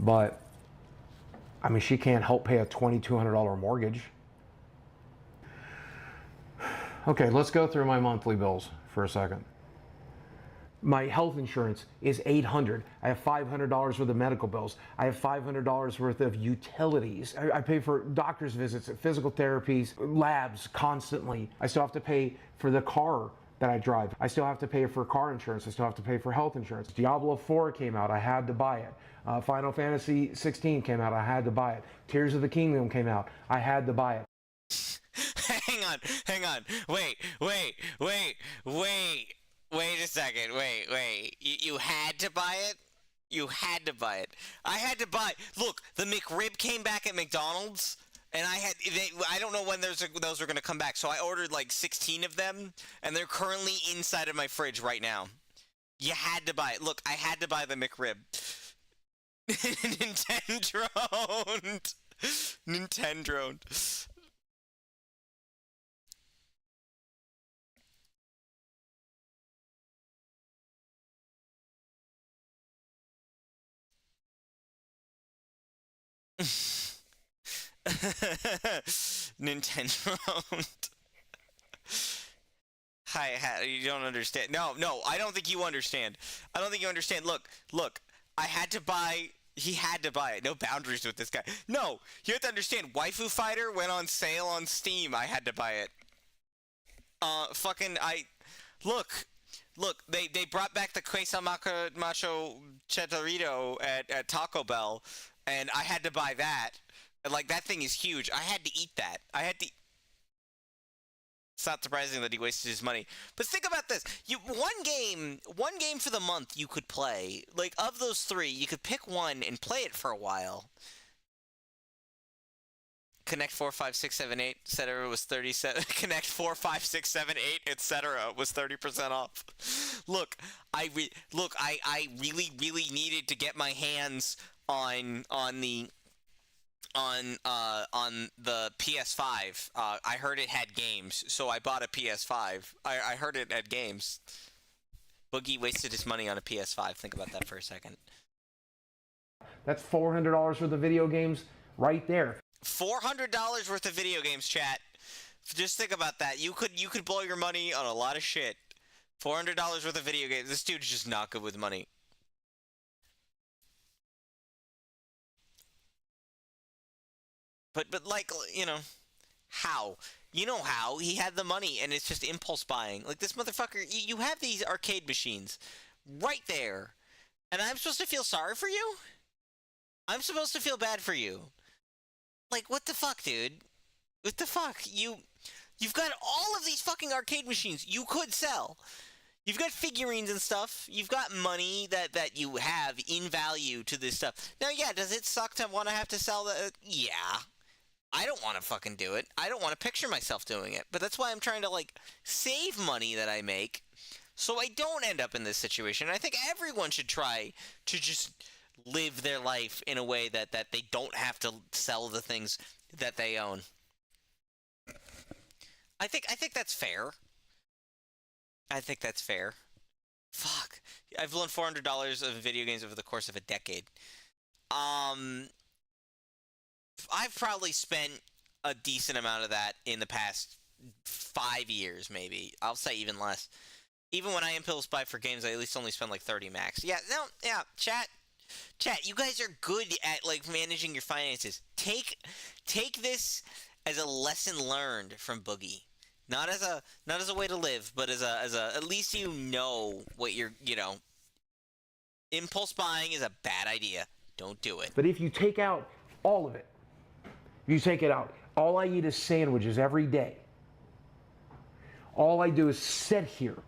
but I mean, she can't help pay a $2,200 mortgage. Okay, let's go through my monthly bills for a second. My health insurance is $800. I have $500 worth of medical bills. I have $500 worth of utilities. I pay for doctor's visits, physical therapies, labs constantly. I still have to pay for the car that I drive. I still have to pay for car insurance. I still have to pay for health insurance. Diablo 4 came out. I had to buy it. Final Fantasy 16 came out. I had to buy it. Tears of the Kingdom came out. I had to buy it. Hang on. Wait a second. Wait. You had to buy it? You had to buy it. I had to buy... Look, the McRib came back at McDonald's, and I don't know when those are going to come back, so I ordered like 16 of them, and they're currently inside of my fridge right now. You had to buy it. Look, I had to buy the McRib. Nintendo. Nintendo. Hi, you don't understand. No, I don't think you understand. Look, I had to buy... He had to buy it. No boundaries with this guy. No, you have to understand. Waifu Fighter went on sale on Steam. I had to buy it. Look, they brought back the Queso Macho Chetorito at Taco Bell, and I had to buy that. Like, that thing is huge. I had to eat that. It's not surprising that he wasted his money. But think about this. One game for the month you could play. Like, of those three, you could pick one and play it for a while. Connect 4, 5, 6, 7, 8, etc. was 37. Connect 4, 5, 6, 7, 8, etc. was 30% off. Look, I really needed to get my hands on the PS5. I heard it had games, so I bought a PS5. I heard it had games. Boogie wasted his money on a PS5. Think about that for a second. That's $400 worth of video games right there. $400 worth of video games, chat. Just think about that. You could blow your money on a lot of shit. $400 worth of video games. This dude's just not good with money. But like, how? You know how? He had the money, and it's just impulse buying. Like, this motherfucker, you have these arcade machines right there, and I'm supposed to feel sorry for you? I'm supposed to feel bad for you. Like, what the fuck, dude? What the fuck? You've got all of these fucking arcade machines you could sell. You've got figurines and stuff. You've got money that you have in value to this stuff. Now, yeah, does it suck to want to have to sell the... Yeah. I don't want to fucking do it. I don't want to picture myself doing it. But that's why I'm trying to, like, save money that I make so I don't end up in this situation. And I think everyone should try to just live their life in a way that they don't have to sell the things that they own. I think that's fair. I think that's fair. Fuck. I've loaned $400 of video games over the course of a decade. I've probably spent a decent amount of that in the past 5 years, maybe. I'll say even less. Even when I impulse buy for games, I at least only spend like 30 max. Yeah, no, yeah, chat, you guys are good at, like, managing your finances. Take this as a lesson learned from Boogie. Not as a way to live, but as a at least you know what you're, impulse buying is a bad idea. Don't do it. But if you take out all of it, you take it out, all I eat is sandwiches every day. All I do is sit here.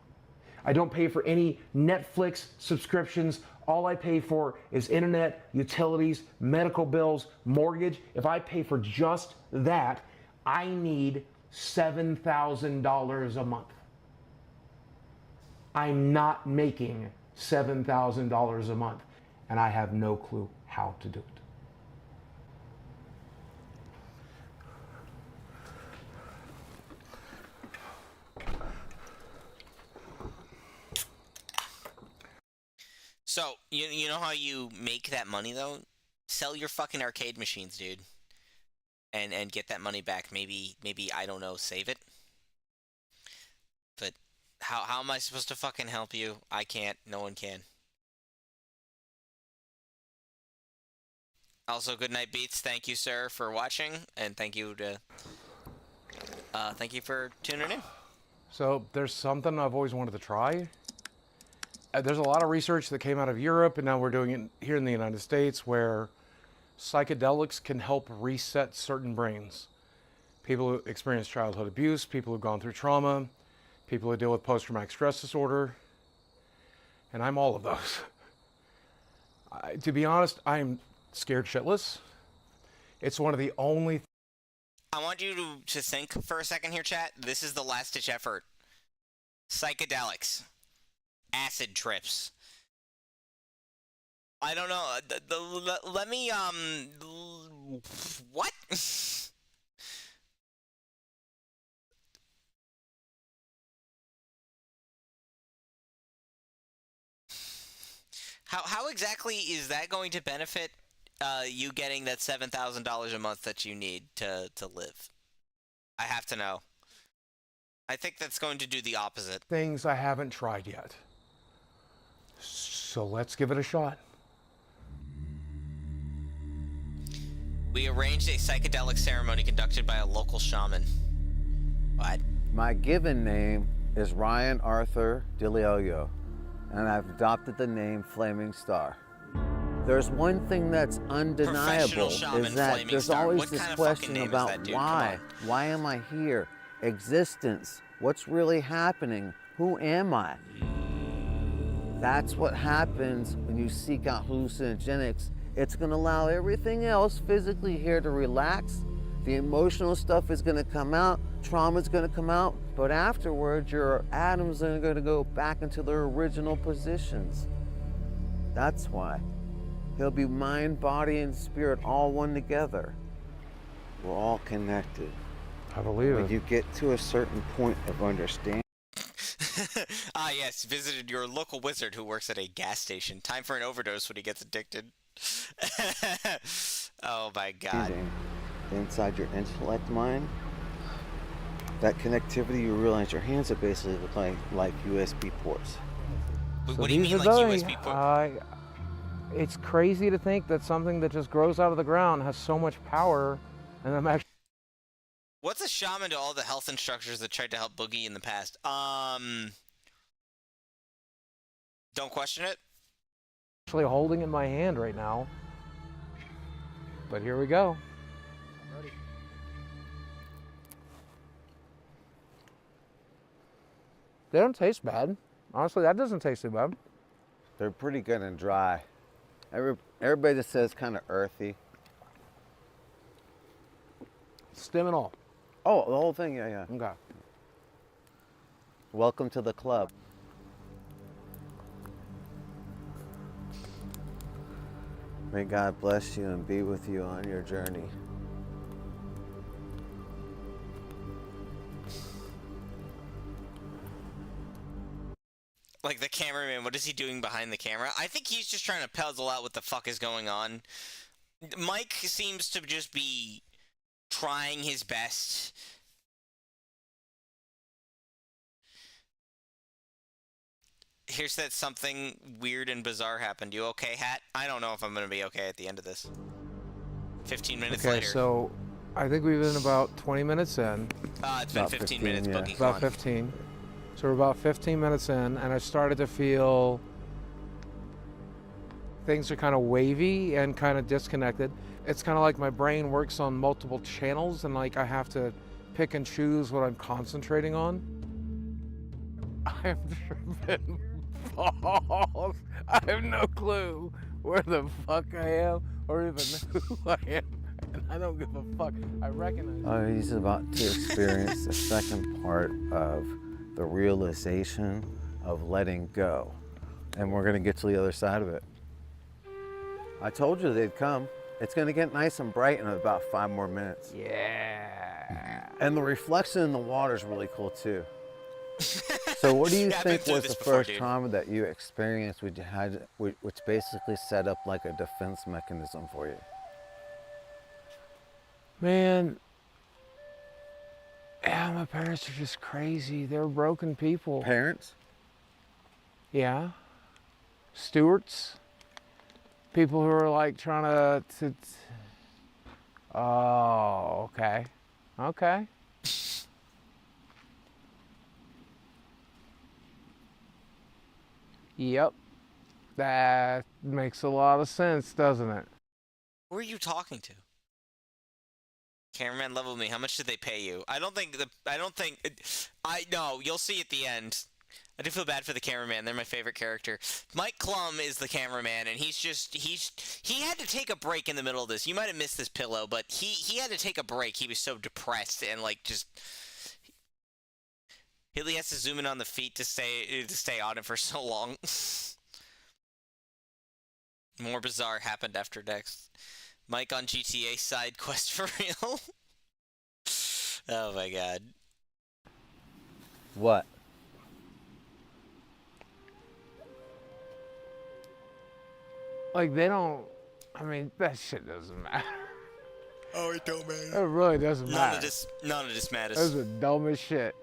I don't pay for any Netflix subscriptions. All I pay for is internet, utilities, medical bills, mortgage. If I pay for just that, I need $7,000 a month. I'm not making $7,000 a month, and I have no clue how to do it. So, you know how you make that money, though? Sell your fucking arcade machines, dude. And get that money back. Maybe, I don't know, save it? But how am I supposed to fucking help you? I can't. No one can. Also, good night, Beats. Thank you, sir, for watching. And thank you for tuning in. So there's something I've always wanted to try. There's a lot of research that came out of Europe, and now we're doing it here in the United States, where psychedelics can help reset certain brains. People who experience childhood abuse, people who've gone through trauma, people who deal with post-traumatic stress disorder, and I'm all of those. To be honest, I'm scared shitless. It's one of the only... I want you to think for a second here, chat. This is the last-ditch effort. Psychedelics. Acid trips. I don't know. Let me, what? How exactly is that going to benefit you getting that $7,000 a month that you need to live? I have to know. I think that's going to do the opposite. Things I haven't tried yet. So let's give it a shot. We arranged a psychedelic ceremony conducted by a local shaman. What? My given name is Ryan Arthur DeLeolio, and I've adopted the name Flaming Star. There's one thing that's undeniable, is that there's always this question about why. Why am I here? Existence. What's really happening? Who am I? That's what happens when you seek out hallucinogenics. It's going to allow everything else physically here to relax. The emotional stuff is going to come out. Trauma is going to come out. But afterwards, your atoms are going to go back into their original positions. That's why. He'll be mind, body, and spirit all one together. We're all connected. I believe it. When you get to a certain point of understanding. Ah, yes, visited your local wizard who works at a gas station. Time for an overdose when he gets addicted. Oh my god. Inside your intellect mind, that connectivity, you realize your hands are basically like USB ports. What do you mean, like USB ports? It's crazy to think that something that just grows out of the ground has so much power, and I'm actually... What's a shaman to all the health instructors that tried to help Boogie in the past? Don't question it. Actually holding in my hand right now. But here we go. They don't taste bad. Honestly, that doesn't taste too bad. They're pretty good and dry. Everybody just says kind of earthy. Stem and all. Oh, the whole thing, yeah. Okay. Welcome to the club. May God bless you and be with you on your journey. Like the cameraman, what is he doing behind the camera? I think he's just trying to puzzle out what the fuck is going on. Mike seems to just be trying his best. Here's that something weird and bizarre happened. You okay, Hat? I don't know if I'm gonna be okay at the end of this. 15 minutes Okay, later. so I think we've been about 20 minutes in. It's been 15 minutes, yeah. Boogie. About 15. So we're about 15 minutes in, and I started to feel things are kind of wavy and kind of disconnected. It's kind of like my brain works on multiple channels, and like I have to pick and choose what I'm concentrating on. I've driven balls. I have no clue where the fuck I am or even who I am, and I don't give a fuck. I recognize. Oh, he's about to experience the second part of the realization of letting go. And we're gonna get to the other side of it. I told you they'd come. It's gonna get nice and bright in about 5 more minutes. Yeah. And the reflection in the water is really cool too. So what do you think was the first trauma that you experienced which basically set up like a defense mechanism for you? Man, yeah, my parents are just crazy. They're broken people. Parents? Yeah. Stewards. People who are like trying to oh, okay. Okay. Yep. That makes a lot of sense, doesn't it? Who are you talking to? Cameraman level me. How much did they pay you? No, you'll see at the end. I do feel bad for the cameraman. They're my favorite character. Mike Klum is the cameraman, and he had to take a break in the middle of this. You might have missed this pillow, but he had to take a break. He was so depressed and like just he has to zoom in on the feet to stay on it for so long. More bizarre happened after next. Mike on GTA side quest for real. Oh my god. What? Like they don't. I mean, that shit doesn't matter. Oh, it don't matter. It really doesn't matter. None of this matters. Those are dumb as shit.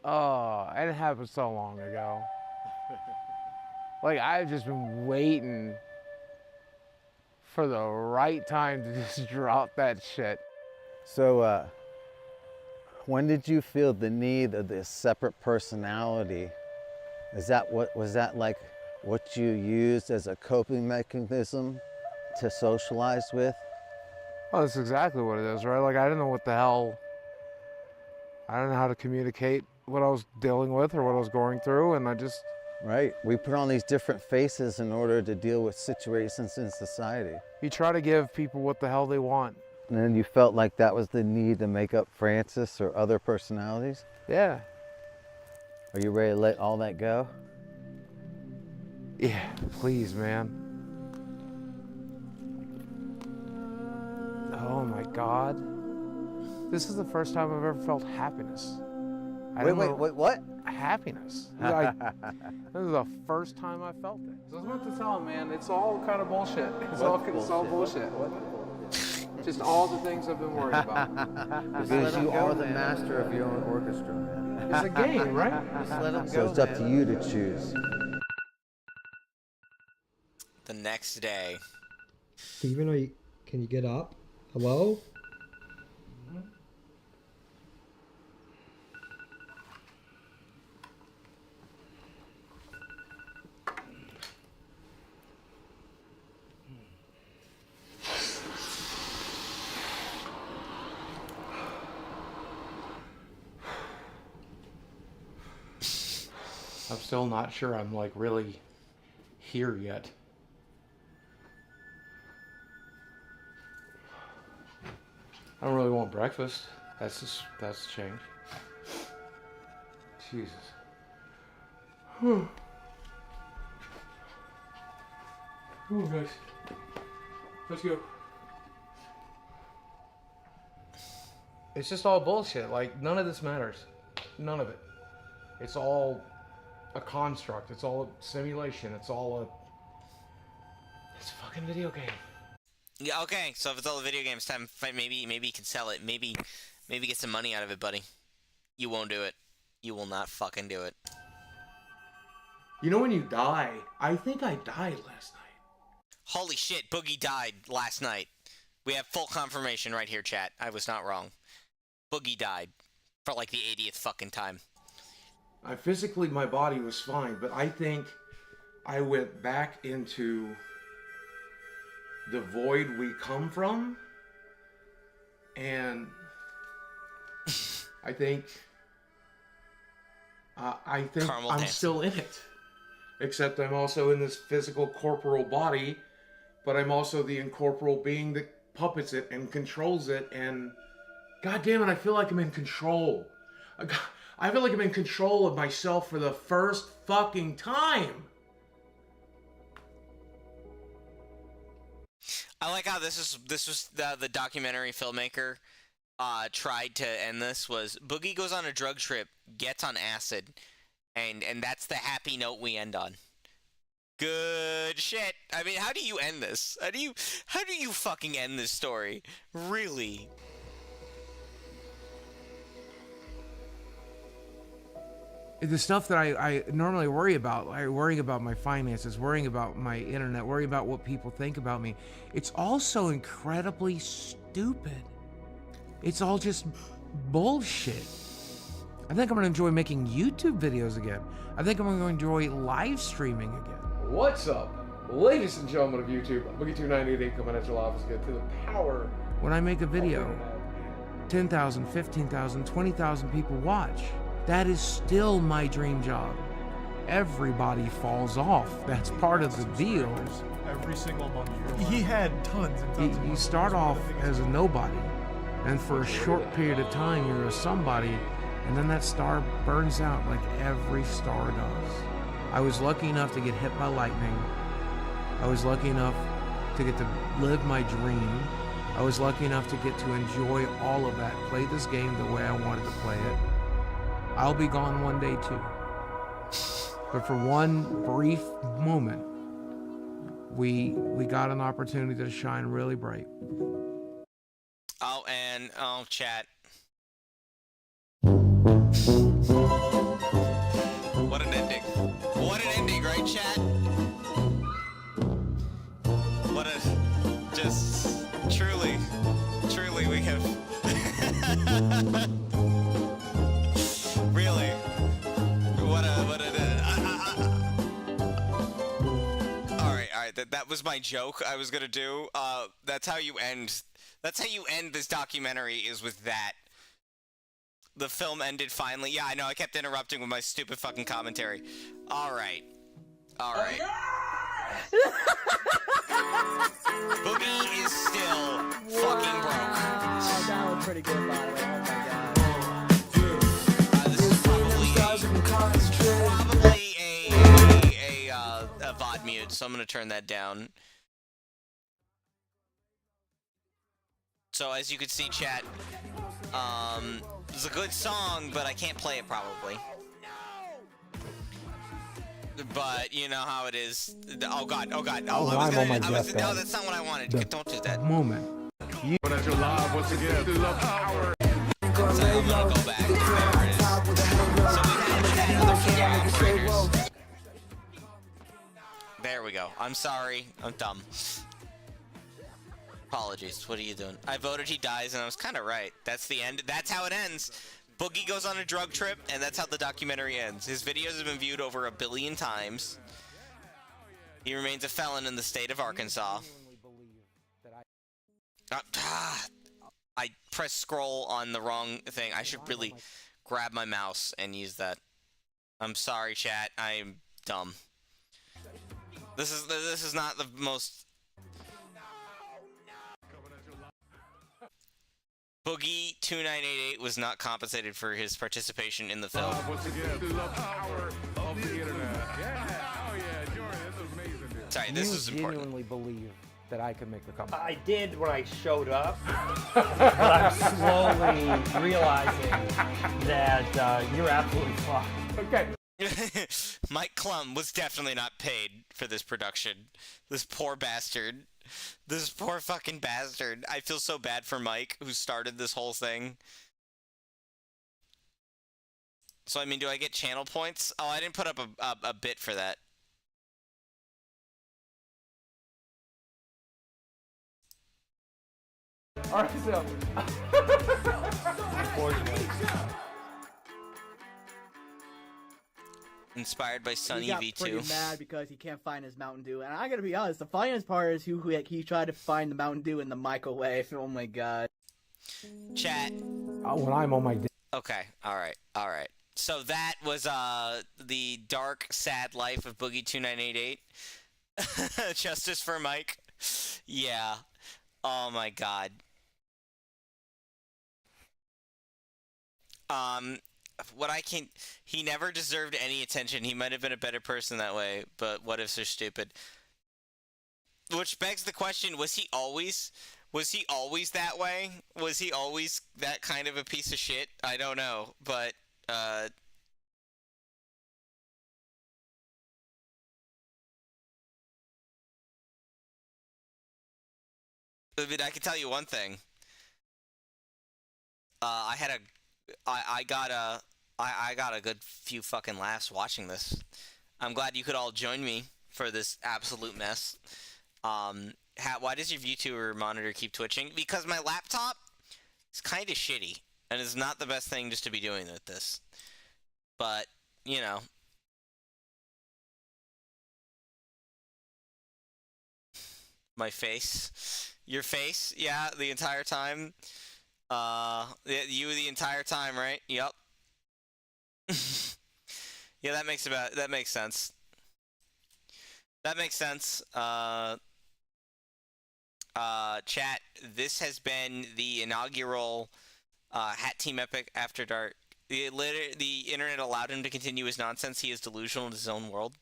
Oh, and it happened so long ago. Like I've just been waiting for the right time to just drop that shit. So, when did you feel the need of this separate personality? Was that like what you used as a coping mechanism to socialize with? Oh, that's exactly what it is, right? Like I didn't know what the hell. I don't know how to communicate what I was dealing with or what I was going through, and I just. Right. We put on these different faces in order to deal with situations in society. You try to give people what the hell they want. And then you felt like that was the need to make up Francis or other personalities? Yeah. Are you ready to let all that go? Yeah, please, man. Oh my God. This is the first time I've ever felt happiness. Wait, what? Happiness. Like, this is the first time I felt it. So I was about to tell him, man, it's all kind of bullshit. It's all bullshit. Just all the things I've been worried about. Because you are the master of your own orchestra, man. It's a game, right? Just let them go, so it's up to you to choose. The next day. Steven, can you get up? Hello? I'm still not sure I'm like really here yet. I don't really want breakfast. That's change. Jesus. Come on, guys. Let's go. It's just all bullshit. Like, none of this matters. None of it. It's all a construct. It's all a simulation. It's a fucking video game. Yeah, okay, so if it's all a video game, it's time, maybe you can sell it. Maybe get some money out of it, buddy. You won't do it. You will not fucking do it. You know when you die, I think I died last night. Holy shit, Boogie died last night. We have full confirmation right here, chat. I was not wrong. Boogie died for like the 80th fucking time. Physically, my body was fine, but I think I went back into the void we come from, and I think I'm still in it. Except I'm also in this physical corporal body, but I'm also the incorporeal being that puppets it and controls it, and God damn it, I feel like I'm in control. I feel like I'm in control of myself for the first fucking time. I like how this was the documentary filmmaker tried to end this was Boogie goes on a drug trip, gets on acid, and that's the happy note we end on. Good shit. I mean, how do you end this? How do you fucking end this story? Really? The stuff that I normally worry about, worrying about my finances, worrying about my internet, worrying about what people think about me, it's all so incredibly stupid. It's all just bullshit. I think I'm going to enjoy making YouTube videos again. I think I'm going to enjoy live streaming again. What's up, ladies and gentlemen of YouTube? Boogie2988 coming at your office again to the power. When I make a video, 10,000, 15,000, 20,000 people watch. That is still my dream job. Everybody falls off. That's part of the deal. Every single month. He had tons and tons. You start off as a nobody, and for a short period of time, you're a somebody, and then that star burns out like every star does. I was lucky enough to get hit by lightning. I was lucky enough to get to live my dream. I was lucky enough to get to enjoy all of that, play this game the way I wanted to play it. I'll be gone one day too. But for one brief moment, we got an opportunity to shine really bright. Oh, and chat. What an ending. What an ending, right, chat? What a just truly we have really, what a all right, that was my joke I was gonna do. That's how you end this documentary, is with that. The film ended finally. Yeah, I know, I kept interrupting with my stupid fucking commentary. Alright. Boogie is still fucking broke. Oh, that was pretty good, by the way. Oh my god. This is probably a VOD mute, so I'm gonna turn that down. So as you can see, chat, it's a good song, but I can't play it probably. But you know how it is. Oh god. Oh, no, that's not what I wanted. Don't do that. Moment. But as you're live once again, the power. So I'm gonna go back. There it is. So we had another gag creators. There we go. I'm sorry. I'm dumb. Apologies. What are you doing? I voted he dies, and I was kind of right. That's the end. That's how it ends. Boogie goes on a drug trip, and that's how the documentary ends. His videos have been viewed over 1 billion times. He remains a felon in the state of Arkansas. I pressed scroll on the wrong thing. I should really grab my mouse and use that. I'm sorry, chat. I'm dumb. This is not the most. Boogie2988 was not compensated for his participation in the film. Once again, the power of the internet. Yeah. Oh yeah, Jordan, this is amazing, dude. Sorry, this is important. You genuinely believe that I could make the comeback? I did when I showed up, but I'm slowly realizing that you're absolutely fucked. Okay. Mike Klum was definitely not paid for this production. This poor bastard. This poor fucking bastard. I feel so bad for Mike, who started this whole thing. So, I mean, do I get channel points? Oh, I didn't put up a bit for that. All right, so. Inspired by Sunny He got V2. pretty mad because he can't find his Mountain Dew. And I gotta be honest, the funniest part is he tried to find the Mountain Dew in the microwave. Oh my god. Chat. When I'm on my. Okay, alright. So that was the dark, sad life of Boogie2988. Justice for Mike. Yeah. Oh my god. He never deserved any attention. He might have been a better person that way, but what ifs are stupid. Which begs the question, was he always that way? Was he always that kind of a piece of shit? I don't know, but, I mean, I can tell you one thing. I got a good few fucking laughs watching this. I'm glad you could all join me for this absolute mess. Why does your VTuber monitor keep twitching? Because my laptop is kind of shitty, and it's not the best thing just to be doing with this. But, you know. My face. Your face? Yeah, the entire time. You the entire time, right? Yep. Yeah, that makes sense. That makes sense. Chat, this has been the inaugural Hat Team Epic After Dark. The internet allowed him to continue his nonsense. He is delusional in his own world.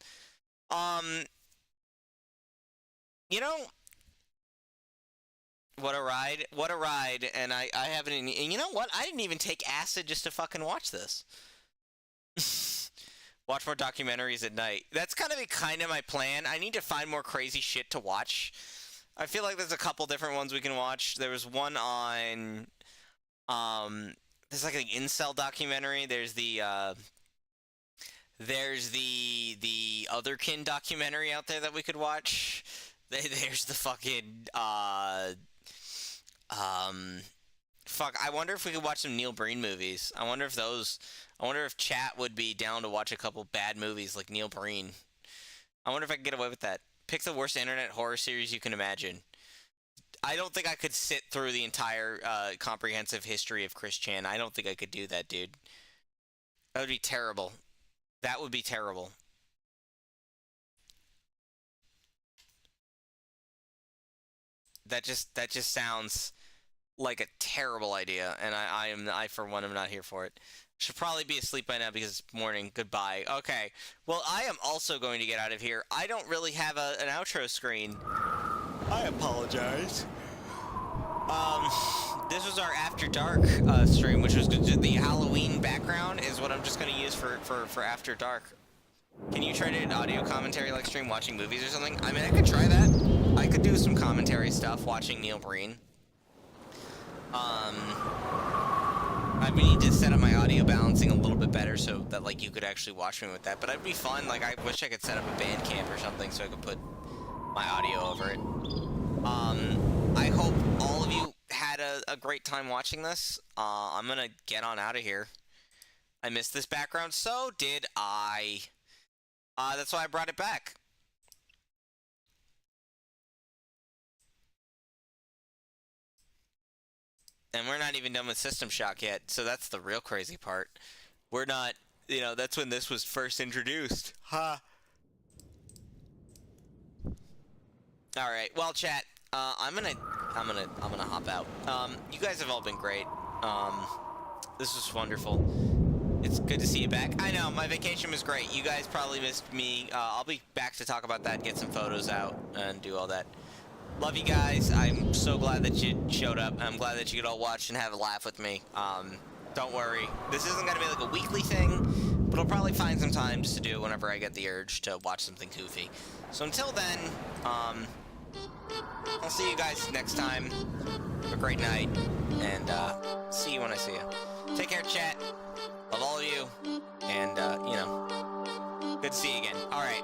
You know, what a ride, and I haven't, and you know what, I didn't even take acid just to fucking watch this. Watch more documentaries at night. That's gonna be kind of my plan. I need to find more crazy shit to watch. I feel like there's a couple different ones we can watch. There was one on, there's like an incel documentary. There's the Otherkin documentary out there that we could watch. There's the fucking, fuck, I wonder if we could watch some Neil Breen movies. I wonder if chat would be down to watch a couple bad movies like Neil Breen. I wonder if I can get away with that. Pick the worst internet horror series you can imagine. I don't think I could sit through the entire comprehensive history of Chris Chan. I don't think I could do that, dude. That would be terrible. That would be terrible. That just sounds like a terrible idea, and I for one am not here for it. Should probably be asleep by now because it's morning. Goodbye. Okay. Well, I am also going to get out of here. I don't really have an outro screen. I apologize. This was our After Dark stream, which was the Halloween background is what I'm just going to use for After Dark. Can you try to do an audio commentary like stream watching movies or something? I mean, I could try that. I could do some commentary stuff watching Neil Breen. I need to set up my audio balancing a little bit better so that like you could actually watch me with that. But it'd be fun. Like I wish I could set up a Bandcamp or something so I could put my audio over it. I hope all of you had a great time watching this. I'm gonna get on out of here. I missed this background, so did I. That's why I brought it back. And we're not even done with System Shock yet, so that's the real crazy part. We're not you know, that's when this was first introduced. Ha. All right. Well, chat. I'm gonna hop out. You guys have all been great. This was wonderful. It's good to see you back. I know, my vacation was great. You guys probably missed me. I'll be back to talk about that, get some photos out, and do all that. Love you guys. I'm so glad that you showed up. I'm glad that you could all watch and have a laugh with me. Don't worry. This isn't going to be like a weekly thing, but I'll probably find some time just to do it whenever I get the urge to watch something goofy. So until then, I'll see you guys next time. Have a great night, and see you when I see you. Take care, chat. Love all of you, and, you know, good to see you again. All right.